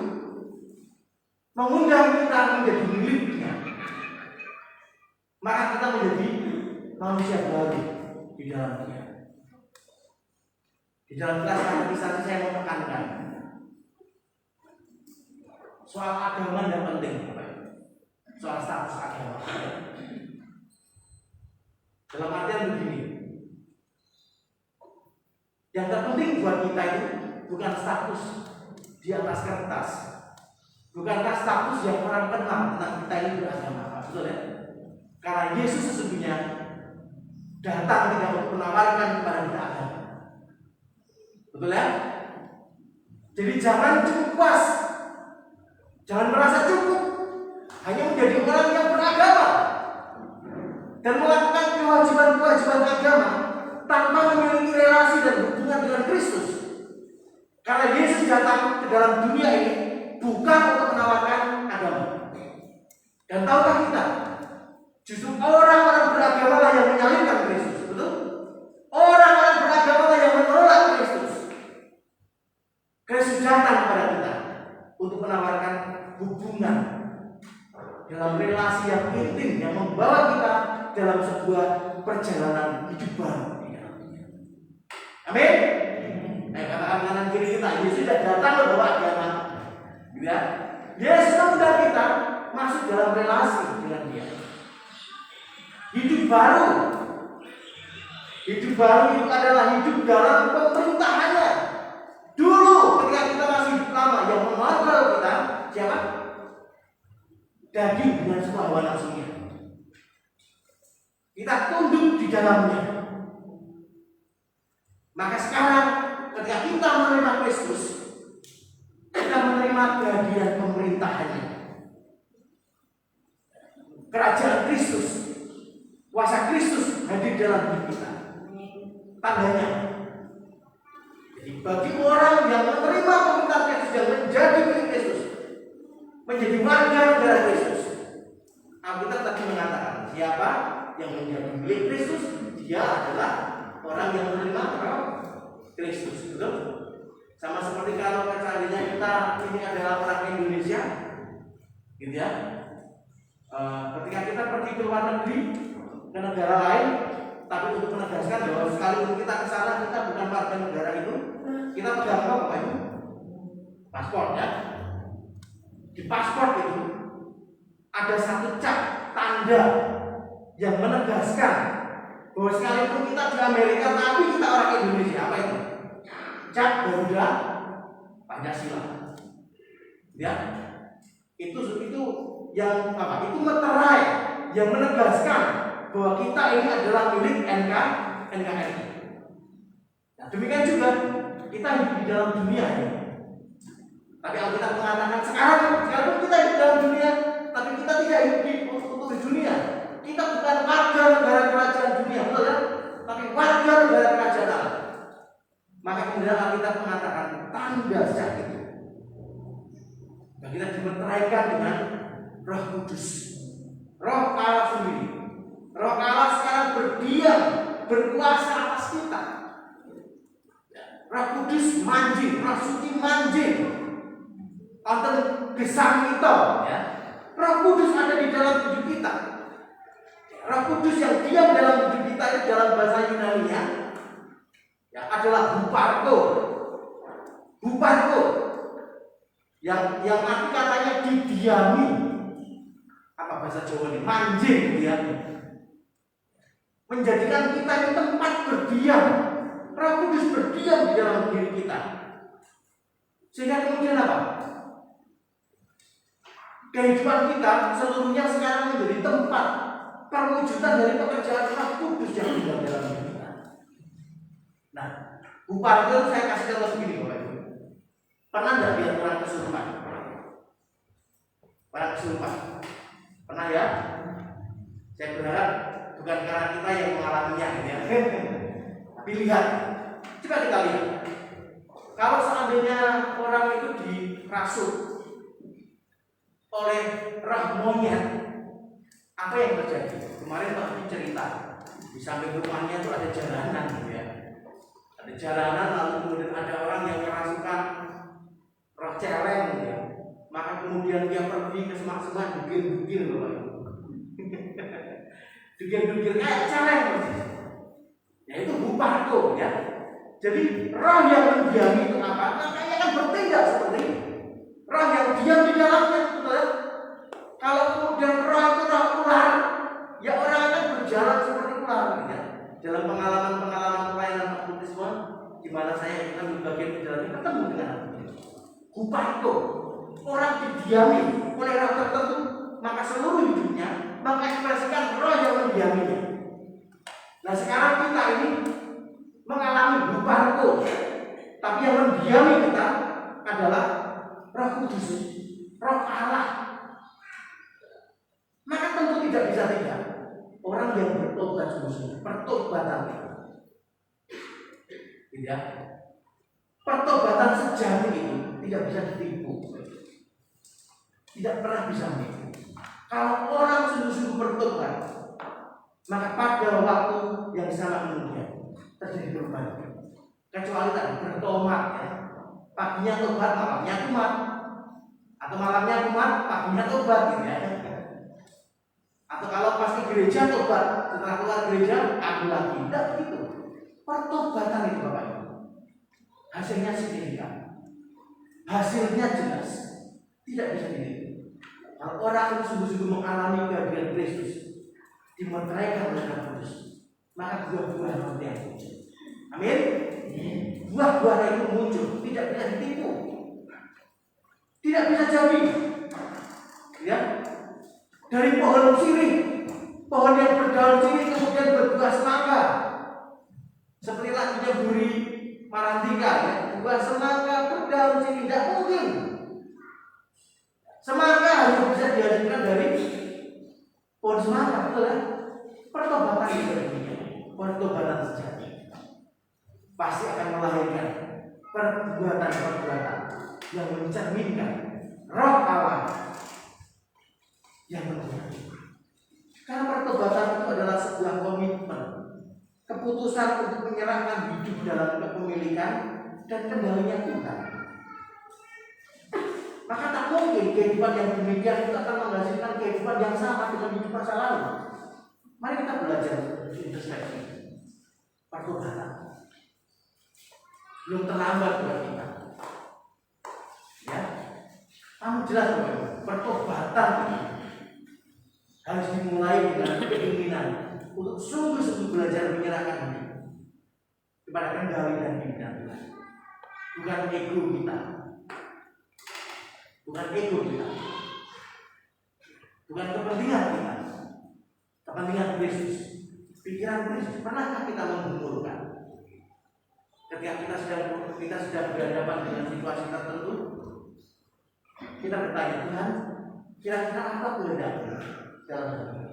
mengundang kita menjadi miliknya. Maka kita menjadi manusia baru di dalam Dia. Di dalam kelas katekisasi saya mau tekankan soal agama yang penting, soal status agama. Dalam artian begini, yang terpenting buat kita itu bukan status di atas kertas, bukankah status yang orang kenal tentang kita ini beragama, betul ya? Karena Yesus sesungguhnya datang tidak untuk menawarkan kepada kita agama, betul ya? Jadi jangan cukup puas, jangan merasa cukup hanya menjadi orang yang beragama dan melakukan kewajiban-kewajiban agama tanpa memiliki relasi dan hubungan dengan Kristus. Karena Yesus datang ke dalam dunia ini bukan untuk menawarkan agama. Dan tahukah kita, justru orang-orang beragama lah yang menyalibkan Kristus, betul? Orang-orang beragama lah yang menolak Kristus. Kristus datang kepada kita untuk menawarkan hubungan dalam relasi yang intim yang membawa kita dalam sebuah perjalanan hidup baru di dalam Dia. Amin. Katakan kanan kiri kita, Yesus tidak datang membawa agama, ya. Yesus mengundang kita masuk dalam relasi dengan Dia. Hidup baru. Hidup baru itu adalah hidup dalam pemerintahannya. Dulu ketika kita masih hidup lama yang mengontrol kita, siapa? Daging dengan semua hawa nafsunya. Kita tunduk di dalamnya. Maka sekarang ketika kita menerima Kristus, kita menerima bagian pemerintahannya. Kerajaan Kristus, kuasa Kristus hadir dalam hidup kita. Tandanya, jadi bagi orang yang menerima pemerintahan Kristus, yang menjadi milik Kristus, menjadi warga negara Kristus, Alkitab tadi mengatakan siapa yang menjadi milik Kristus, dia adalah orang yang menerima Kristus, betul? Sama seperti kalau seandainya kita ini adalah orang Indonesia, gitu ya. Ketika kita pergi ke luar negeri, ke negara lain, tapi untuk menegaskan bahwa sekalipun kita ke sana kita bukan warga negara itu, kita pegang apa itu? Paspor, ya. Di paspor itu ada satu cap tanda yang menegaskan bahwa sekalipun kita di Amerika tapi kita orang Indonesia. Apa itu? Cap Garuda Pancasila. Ya. Itu yang apa? Itu meterai yang menegaskan bahwa kita ini adalah milik NKRI. Nah, demikian juga kita hidup di dalam dunia ini. Tapi Alkitab mengatakan sekarang kita hidup dalam dunia, tapi kita tidak hidup untuk di dunia. Kita bukan warga negara kerajaan dunia, betul ya? Tapi warga negara kerajaan Allah. Maka kemudian Alkitab mengatakan tanda sejak itu. Dan kita dimeteraikan dengan Roh Kudus, Roh Allah sendiri. Roh Allah sekarang berdiam, berkuasa atas kita. Roh Kudus manjing, Roh Suci manjing. Wonten gesang kita, ya. Roh Kudus ada di dalam hidup kita. Roh Kudus yang diam dalam hidup kita itu dalam bahasa Yunani-nya ya adalah huparko. Huparko. Yang arti katanya didiami. Apa bahasa Jawa ini? Manjing, ya. Menjadikan kita ini tempat berdiam. Roh Kudus berdiam di dalam diri kita. Sehingga kemudian apa? Kehidupan kita seluruhnya sekarang menjadi tempat perwujudan dari pekerjaan Roh Kudus yang tinggal dalam diri kita. Nah, upah itu saya kasih contoh begini, Bapak Ibu. Pernah nggak lihat orang kesurupan? Orang kesurupan, pernah ya? Saya berharap bukan karena kita yang mengalaminya, gitu ya. Tapi lihat, coba kita lihat. Kalau seandainya orang itu dirasuk oleh roh monyet, apa yang terjadi? Kemarin Pak Budi cerita di samping rumahnya itu ada jalanan, gitu ya. Ada jalanan, lalu kemudian ada orang yang kerasukan roh celeng, gitu ya. Maka kemudian dia pergi ke semak-semak, dugil-dugil, Bapak Ibu. Dugil-dugil kayak celeng, ya itu huparko, ya. Jadi roh yang mendiami itu apa? Makanya kan bertindak seperti ini. Roh yang diam di dalamnya, betul? Kalau kemudian roh itu roh ular, ya orang akan berjalan seperti ular, ya. Dalam pengalaman-pengalaman pelayanan baptisme, di mana saya kita bagian perjalanan ketemu dengan huparko. Orang didiami oleh roh tertentu, maka seluruh hidupnya mengekspresikan roh yang mendiaminya. Nah sekarang kita ini mengalami huparko, tapi yang mendiami kita adalah Roh Kudus, Roh Allah. Maka tentu tidak bisa tidak orang yang bertobat sungguh-sungguh, pertobatan tidak, pertobatan sejati itu tidak bisa ditipu, tidak pernah bisa ditipu. Kalau orang sungguh-sungguh bertobat, maka pada waktu yang sangat mudah terjadi perubahan. Kecuali tadi bertobat, ya. Paginya tobat, malamnya kumat, atau malamnya kumat, paginya tobat, gitu ya. Atau kalau pas ke gereja tobat, setelah keluar gereja aku lagi, tidak begitu. Pertobatan itu Bapak Ibu, hasilnya signifikan, hasilnya jelas, tidak bisa ditipu. Kalau orang itu sungguh-sungguh mengalami kehadiran Kristus, dimeteraikan oleh Roh Kudus, maka buah-buah seperti yang muncul. Amin. Buah-buah itu muncul, tidak bisa ditipu, tidak bisa jadi. Ya, dari pohon sirih, pohon yang berdaun sirih kemudian berbuah semangka, seperti lagunya Buri Marantika, ya, buah semangka berdaun sirih, tidak mungkin. Semangka hanya bisa dihasilkan dari pohon semangka, betul ya? Pertobatan itu pertobatan sejati pasti akan melahirkan perbuatan-perbuatan yang mencerminkan Roh Allah yang menjadi. Karena pertobatan itu adalah sebuah komitmen, keputusan untuk menyerahkan hidup dalam kepemilikan dan kendalinya Tuhan. Maka tak mungkin kehidupan yang demikian itu akan menghasilkan kehidupan yang sama dengan hidup masa lalu. Mari kita belajar introspeksi pertobatan. Belum terlambat buat kita. Ya, kamu jelas bahwa pertobatan ini harus dimulai dengan keinginan untuk sungguh-sungguh belajar menyerahkan diri kepada kendali dan pimpinan Tuhan. Bukan ego kita, bukan ego kita, bukan kepentingan kita, kepentingan Kristus, pikiran Kristus. Pernahkah kita menggumulkan? Ketika kita sedang berhadapan dengan situasi tertentu, kita bertanya, Tuhan, kira-kira apa kehendakmu dalam hal ini?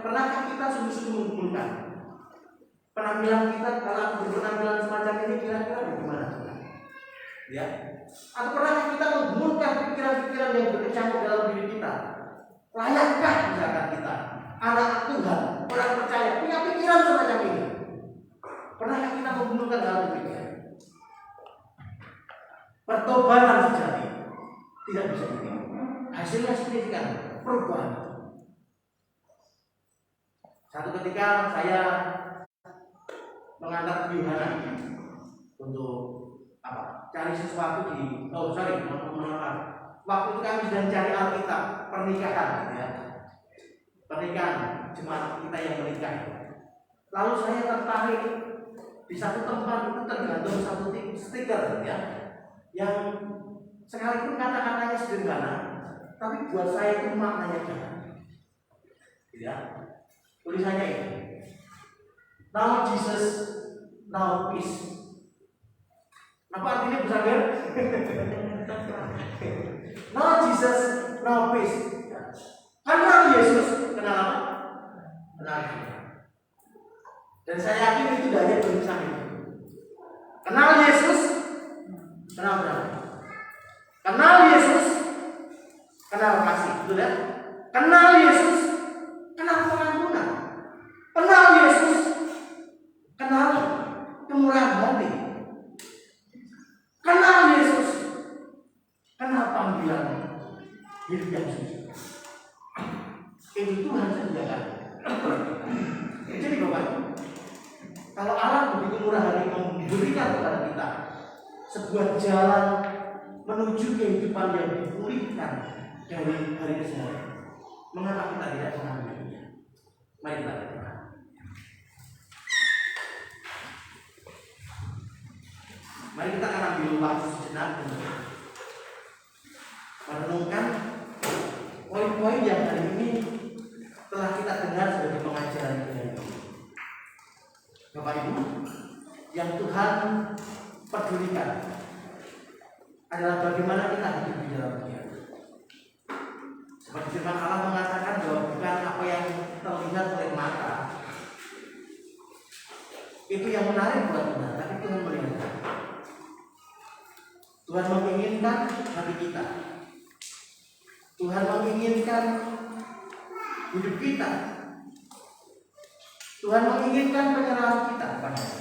Pernahkah kita sungguh-sungguh mengumpulkan penampilan kita? Kalau aku berpenampilan semacam ini, kira-kira bagaimana? Ya, atau pernahkah kita menggumulkan pikiran-pikiran yang berkecamuk dalam diri kita? Layakkah misalkan kita, anak Tuhan, orang percaya, punya pikiran semacam ini? Pernahkah kita menggumulkan hal demikian? Pertobatan sejati tidak bisa ditiru. Hasilnya signifikan, perubahan. Satu ketika saya mengantar Yohana untuk cari sesuatu waktu itu kami sedang cari Alkitab pernikahan, ya. Pernikahan jemaat kita yang menikah. Lalu saya tertarik di satu tempat itu tergantung satu stiker, ya, yang sekalipun kata-katanya sederhana, tapi buat saya itu maknanya dalam. Ya, tulisannya ini. Now Jesus, now peace. Apa artinya Bu Sagar? Now Jesus, now peace. Kenal Yesus, kenal apa? Kenal kita. Dan saya yakin itu dari tulisan itu. Kenal Yesus, kenal damai. Kenal Yesus, kenal kasih, betul ya? Kenal Yesus, kenal pengampunan. Kenal Yesus, kenal kemurahan hati. Kenal Yesus, kenal panggilan hidup yang suci. Itu Tuhan sediakan. Jadi Bapak, kalau Allah begitu murah hati memberikan kepada kita sebuah jalan menuju kehidupan yang dipulihkan dari hari ke hari, mengapa kita tidak mengambilnya? Mari kita berdoa. Mari kita akan ambil waktu sejenak untuk merenungkan poin-poin yang hari ini telah kita dengar sebagai pengajaran kita. Bapak Ibu, yang Tuhan pedulikan adalah bagaimana kita hidup di dalam Dia. Seperti firman Allah mengatakan bahwa bukan apa yang terlihat oleh mata itu yang menarik buat Tuhan, tapi Tuhan melihat. Tuhan menginginkan hati kita. Tuhan menginginkan hidup kita. Tuhan menginginkan penyerahan kita kepada-Nya.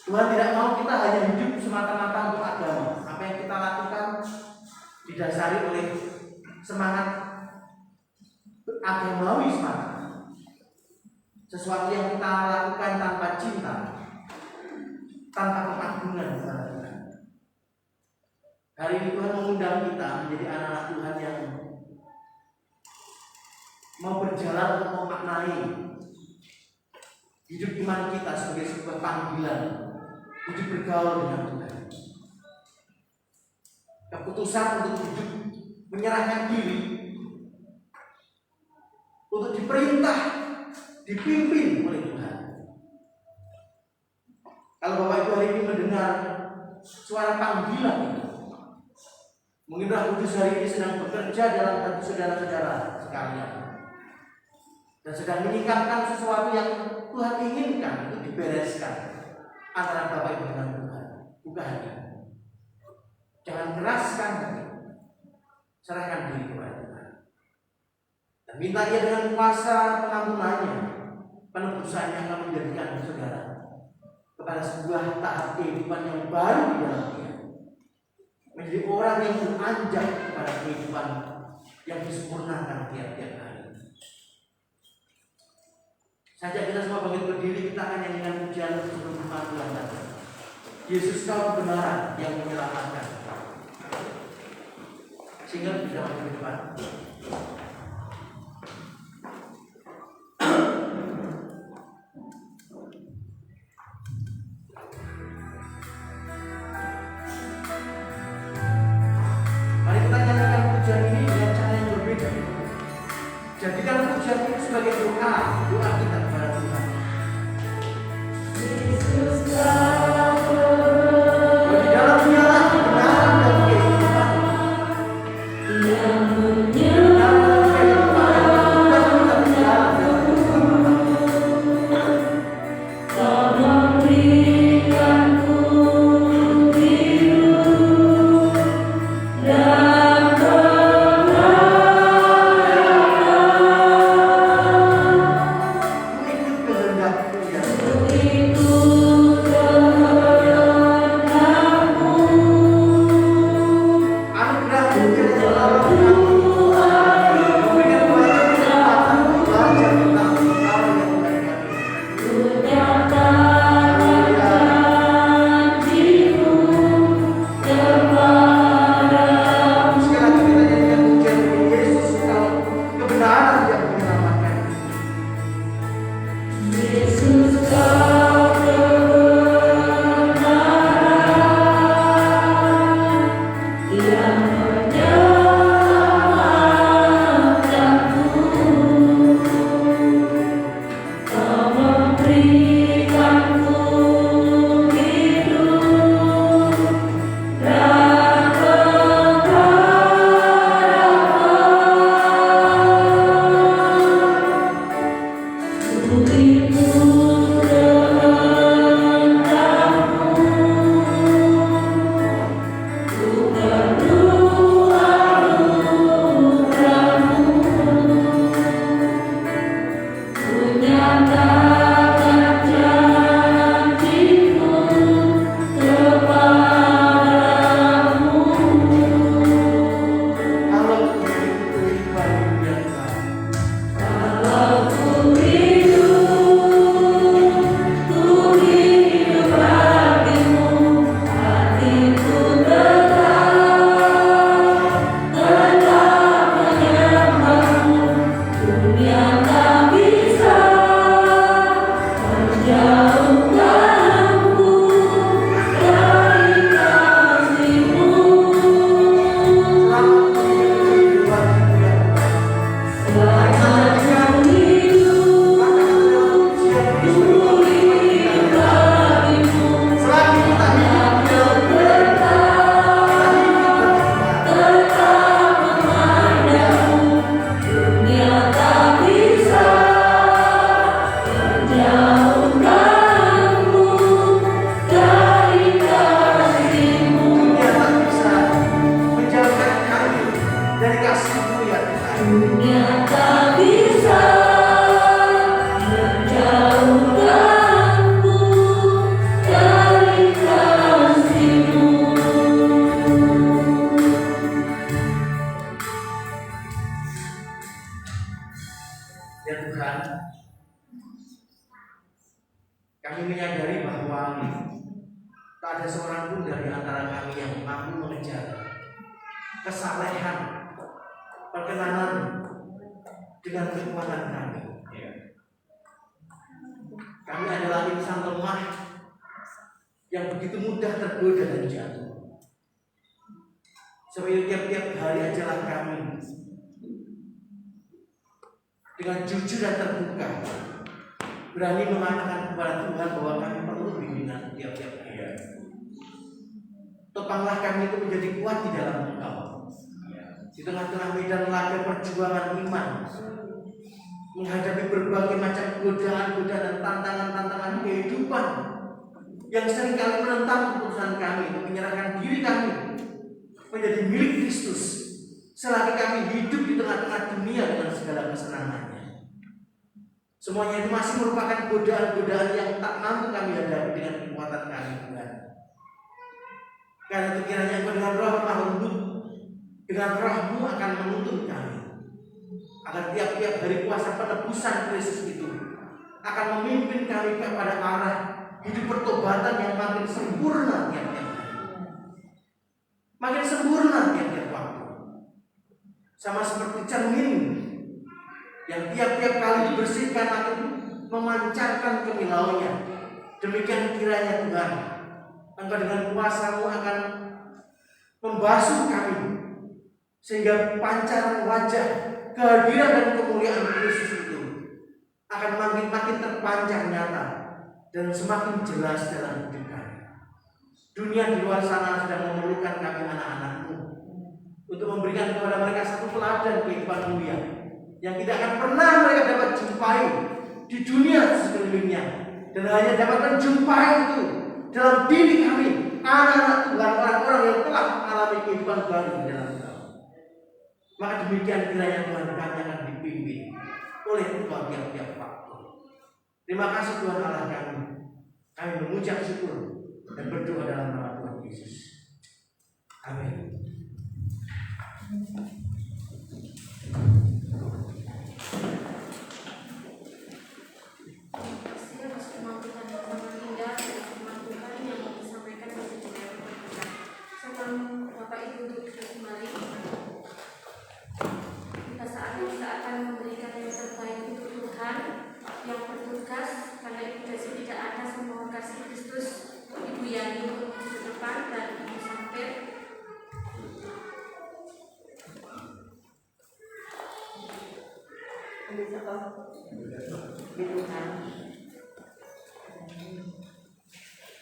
Tuhan tidak mau kita hanya hidup semata-mata untuk agama. Apa yang kita lakukan didasari oleh semangat agamawi semata. Sesuatu yang kita lakukan tanpa cinta, tanpa pengagungan kepada Tuhan. Hari ini Tuhan mengundang kita menjadi anak-anak Tuhan yang mau berjalan untuk memaknai hidup iman kita sebagai sebuah panggilan, hidup bergaul dengan Tuhan. Keputusan untuk hidup menyerahkan diri, untuk diperintah, dipimpin oleh Tuhan. Kalau Bapak Ibu hari ini mendengar suara panggilan itu, mungkin Roh Kudus hari ini sedang bekerja dalam hati saudara-saudara sekalian dan sedang meningkatkan sesuatu yang Tuhan inginkan untuk dibereskan antara Bapak Ibu dengan Tuhan. Buka hati, jangan keraskan hati, serahkan diri kepada Tuhan dan minta Dia dengan kuasa pengampunannya, penebusannya akan menjadikan saudara kepada sebuah tahap kehidupan yang baru di dalam Dia, menjadi orang yang beranjak kepada kehidupan yang disempurnakan tiap-tiap hari. Saja kita semua bangkit berdiri, kita akan nyanyikan pujian sebelum firman Tuhan datang. Yesus, Kau kebenaran yang menyelamatkan. Sehingga bisa maju ke depan. Mari kita nyanyikan pujian ini dengan cara yang berbeda. Jadikan pujian ini sebagai doa kita kepada Tuhan. Kami menyadari bahwa tak ada seorang pun dari antara kami yang mampu mengejar kesalehan, perkenanan dengan kekuatan kami. Kami adalah insan lemah yang begitu mudah tergoda dan jatuh. Seperti tiap-tiap hari ajalah kami dengan jujur dan terbuka berani mengatakan kepada Tuhan bahwa kami perlu bimbingan tiap-tiap hari. Topanglah kami itu menjadi kuat di dalam Engkau. Di tengah-tengah medan laga perjuangan iman, menghadapi berbagai macam godaan-godaan dan tantangan-tantangan kehidupan yang seringkali menentang keputusan kami untuk menyerahkan diri kami menjadi milik Kristus selagi kami hidup di tengah-tengah dunia dengan segala kesenangannya. Semuanya itu masih merupakan godaan-godaan yang tak mampu kami hadapi dengan kekuatan kami, Tuhan. Karena itu kiranya Engkau dengan Roh lemah lembut, dengan Roh-Mu akan menuntun kami agar tiap-tiap hari kuasa penebusan Kristus itu akan memimpin kami kepada arah hidup pertobatan yang makin sempurna tiap-tiap hari, makin sempurna tiap-tiap waktu, sama seperti cermin yang tiap-tiap kali dibersihkan makin memancarkan kemilauannya. Demikian kiranya Tuhan, Engkau dengan kuasa-Mu akan membasuh kami sehingga pancaran wajah, kehadiran dan kemuliaan Kristus itu akan makin terpancar nyata dan semakin jelas dalam hidup kami. Dunia di luar sana sedang memerlukan kami anak-anak-Mu untuk memberikan kepada mereka satu teladan kehidupan mulia yang tidak akan pernah mereka dapat jumpai di dunia sekelilingnya, dan hanya dapat menjumpai itu dalam diri kami, anak-anak Tuhan, orang-orang yang telah mengalami kehidupan baru di dalam Engkau. Maka demikian kiranya Tuhan, kami akan dipimpin oleh Engkau tiap-tiap waktu. Terima kasih Tuhan Allah kami. Kami mengucap syukur dan berdoa dalam nama Tuhan Yesus. Amin.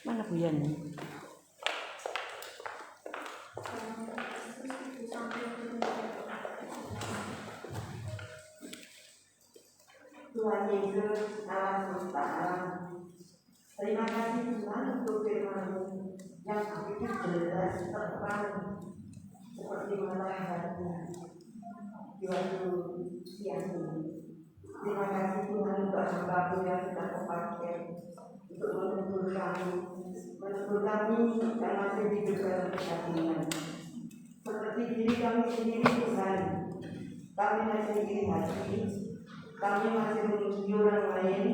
Mana Bu Yani? Tuhan Yesus Allah semesta alam, terima kasih Tuhan untuk firman-Mu yang begitu jelas terang seperti matahari di waktu siang ini. Terima kasih Tuhan untuk hamba-Mu yang sudah terpakai untuk menegur kami yang masih hidup dalam kesatuan. Seperti diri kami sendiri Tuhan, kami masih iri hati, kami masih memuji orang lain,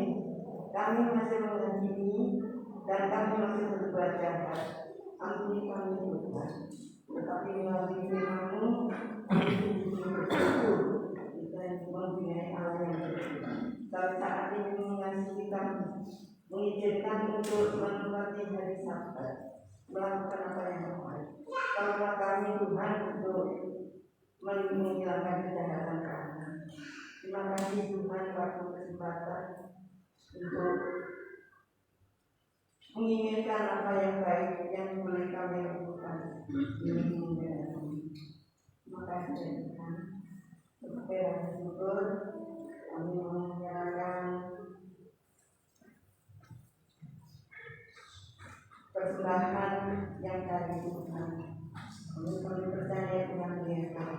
kami masih menghakimi, dan kami masih berbuat jahat. Ampuni kami Tuhan. Tetapi melalui firman-Mu, kami sungguh bersyukur dan mempunyai Allah yang berbeda. Kalau saat ini mengasihi kami, mengizinkan untuk menempati hari Sabat, melakukan apa yang terbaik. Tolonglah kami Tuhan untuk menghilangkan kejahatan kami. Terima kasih Tuhan waktu kesempatan untuk menginginkan apa yang baik yang boleh kami lakukan di dunia ini. Terima kasih Tuhan. Supaya syukur kami menyerahkan persembahan yang dari Tuhan. Kami percaya Tuhan yang kami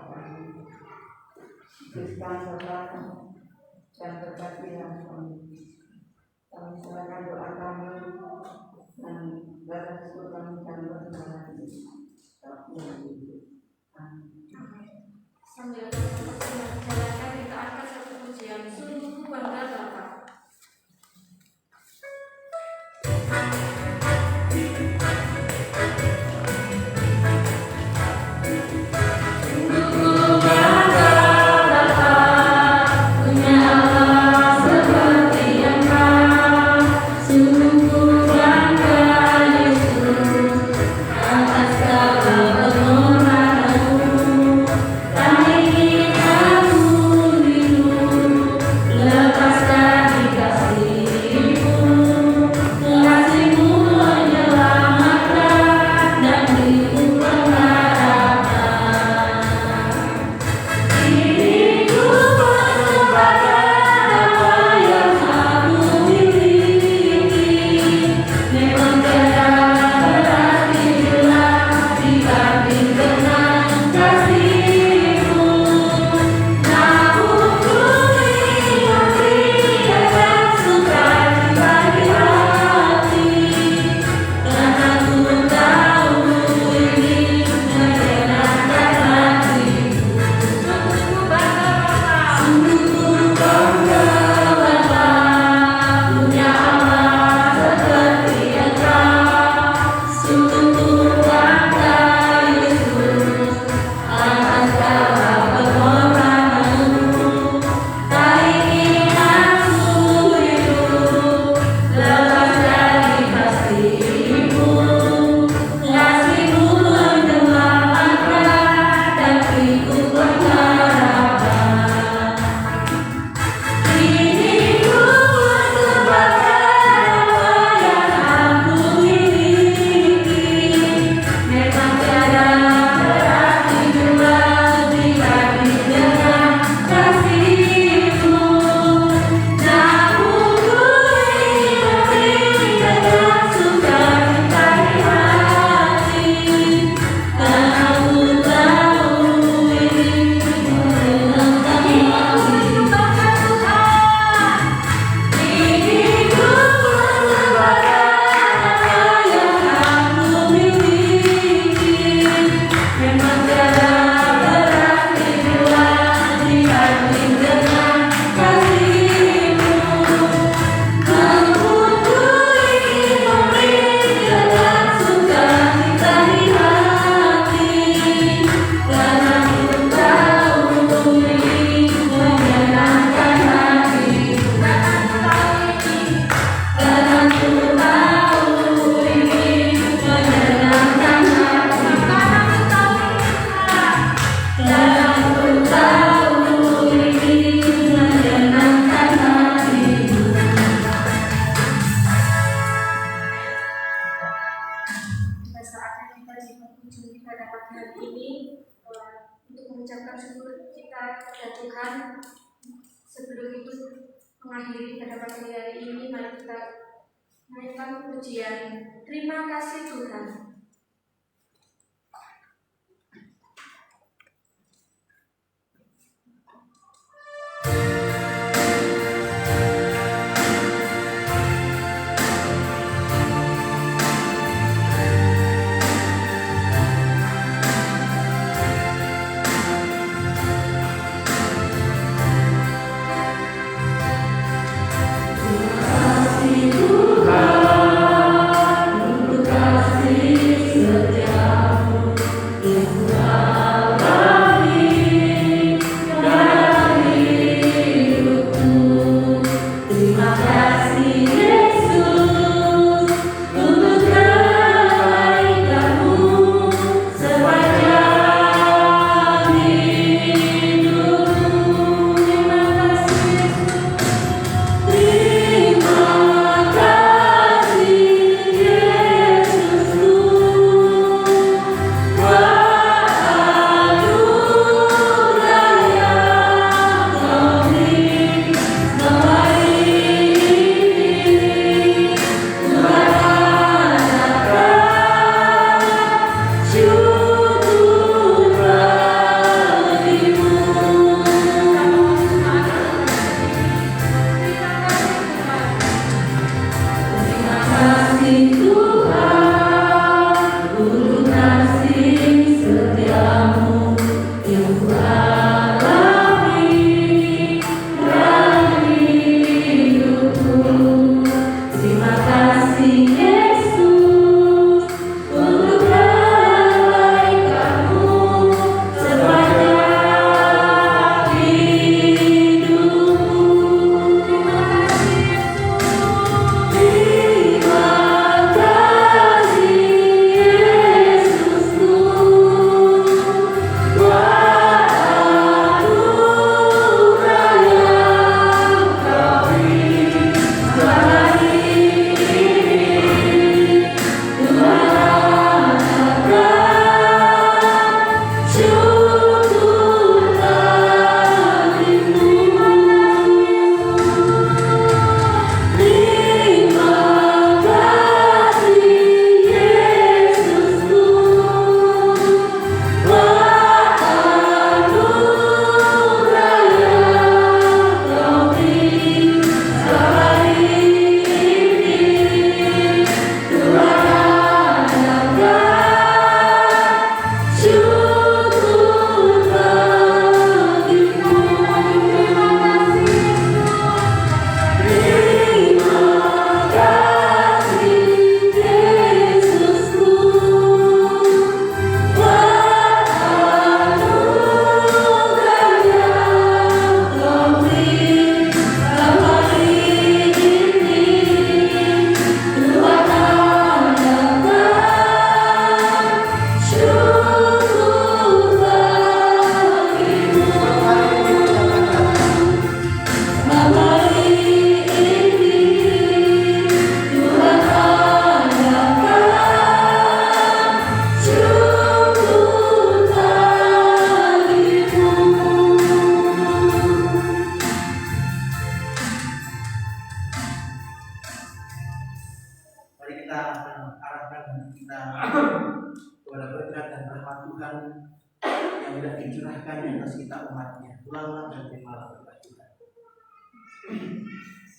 Kristus berkat dan berkatilah kami. Kami serahkan doa kami dan balas syukur kami dan persembahan ini. Sambil menjalankan kita akan satu pujian sungguh bangga Bapa. bagi pengunjung pada pagi hari ini untuk mengucapkan syukur kita kepada Tuhan. Sebelum itu mengakhiri pada pagi hari ini, mari kita naikkan pujian. Terima kasih Tuhan.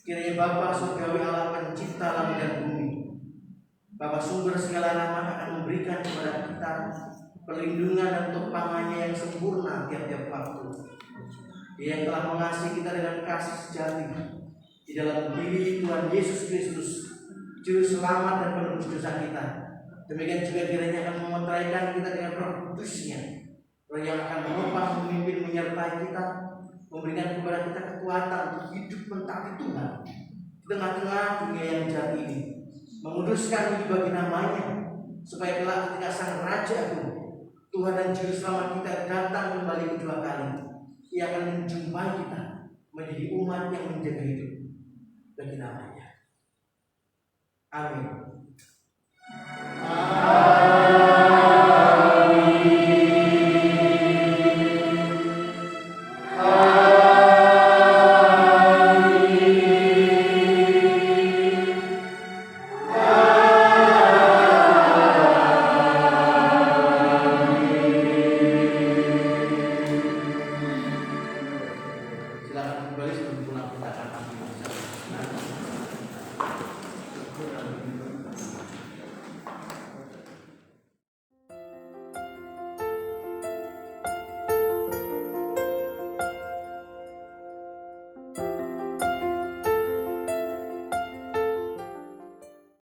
Kiranya Bapa surgawi Allah pencipta langit dan bumi, Bapa sumber segala rahmat akan memberikan kepada kita perlindungan dan topangannya yang sempurna tiap-tiap waktu. Dia yang telah mengasihi kita dengan kasih sejati di dalam diri Tuhan Yesus Kristus, Juru Selamat dan penebus dosa kita. Demikian juga kiranya akan memeteraikan kita dengan Roh Kudus-Nya, Roh yang akan menopang, memimpin, menyertai kita, memberikan kepada kita kekuatan untuk hidup mentaati Tuhan di tengah-tengah dunia yang jahat ini, menguduskan diri bagi namanya, supaya kelak ketika Sang Raja Agung, Tuhan dan Juru Selamat kita datang kembali kedua kali, Ia akan menjumpai kita menjadi umat yang menjaga hidup bagi namanya. Amin.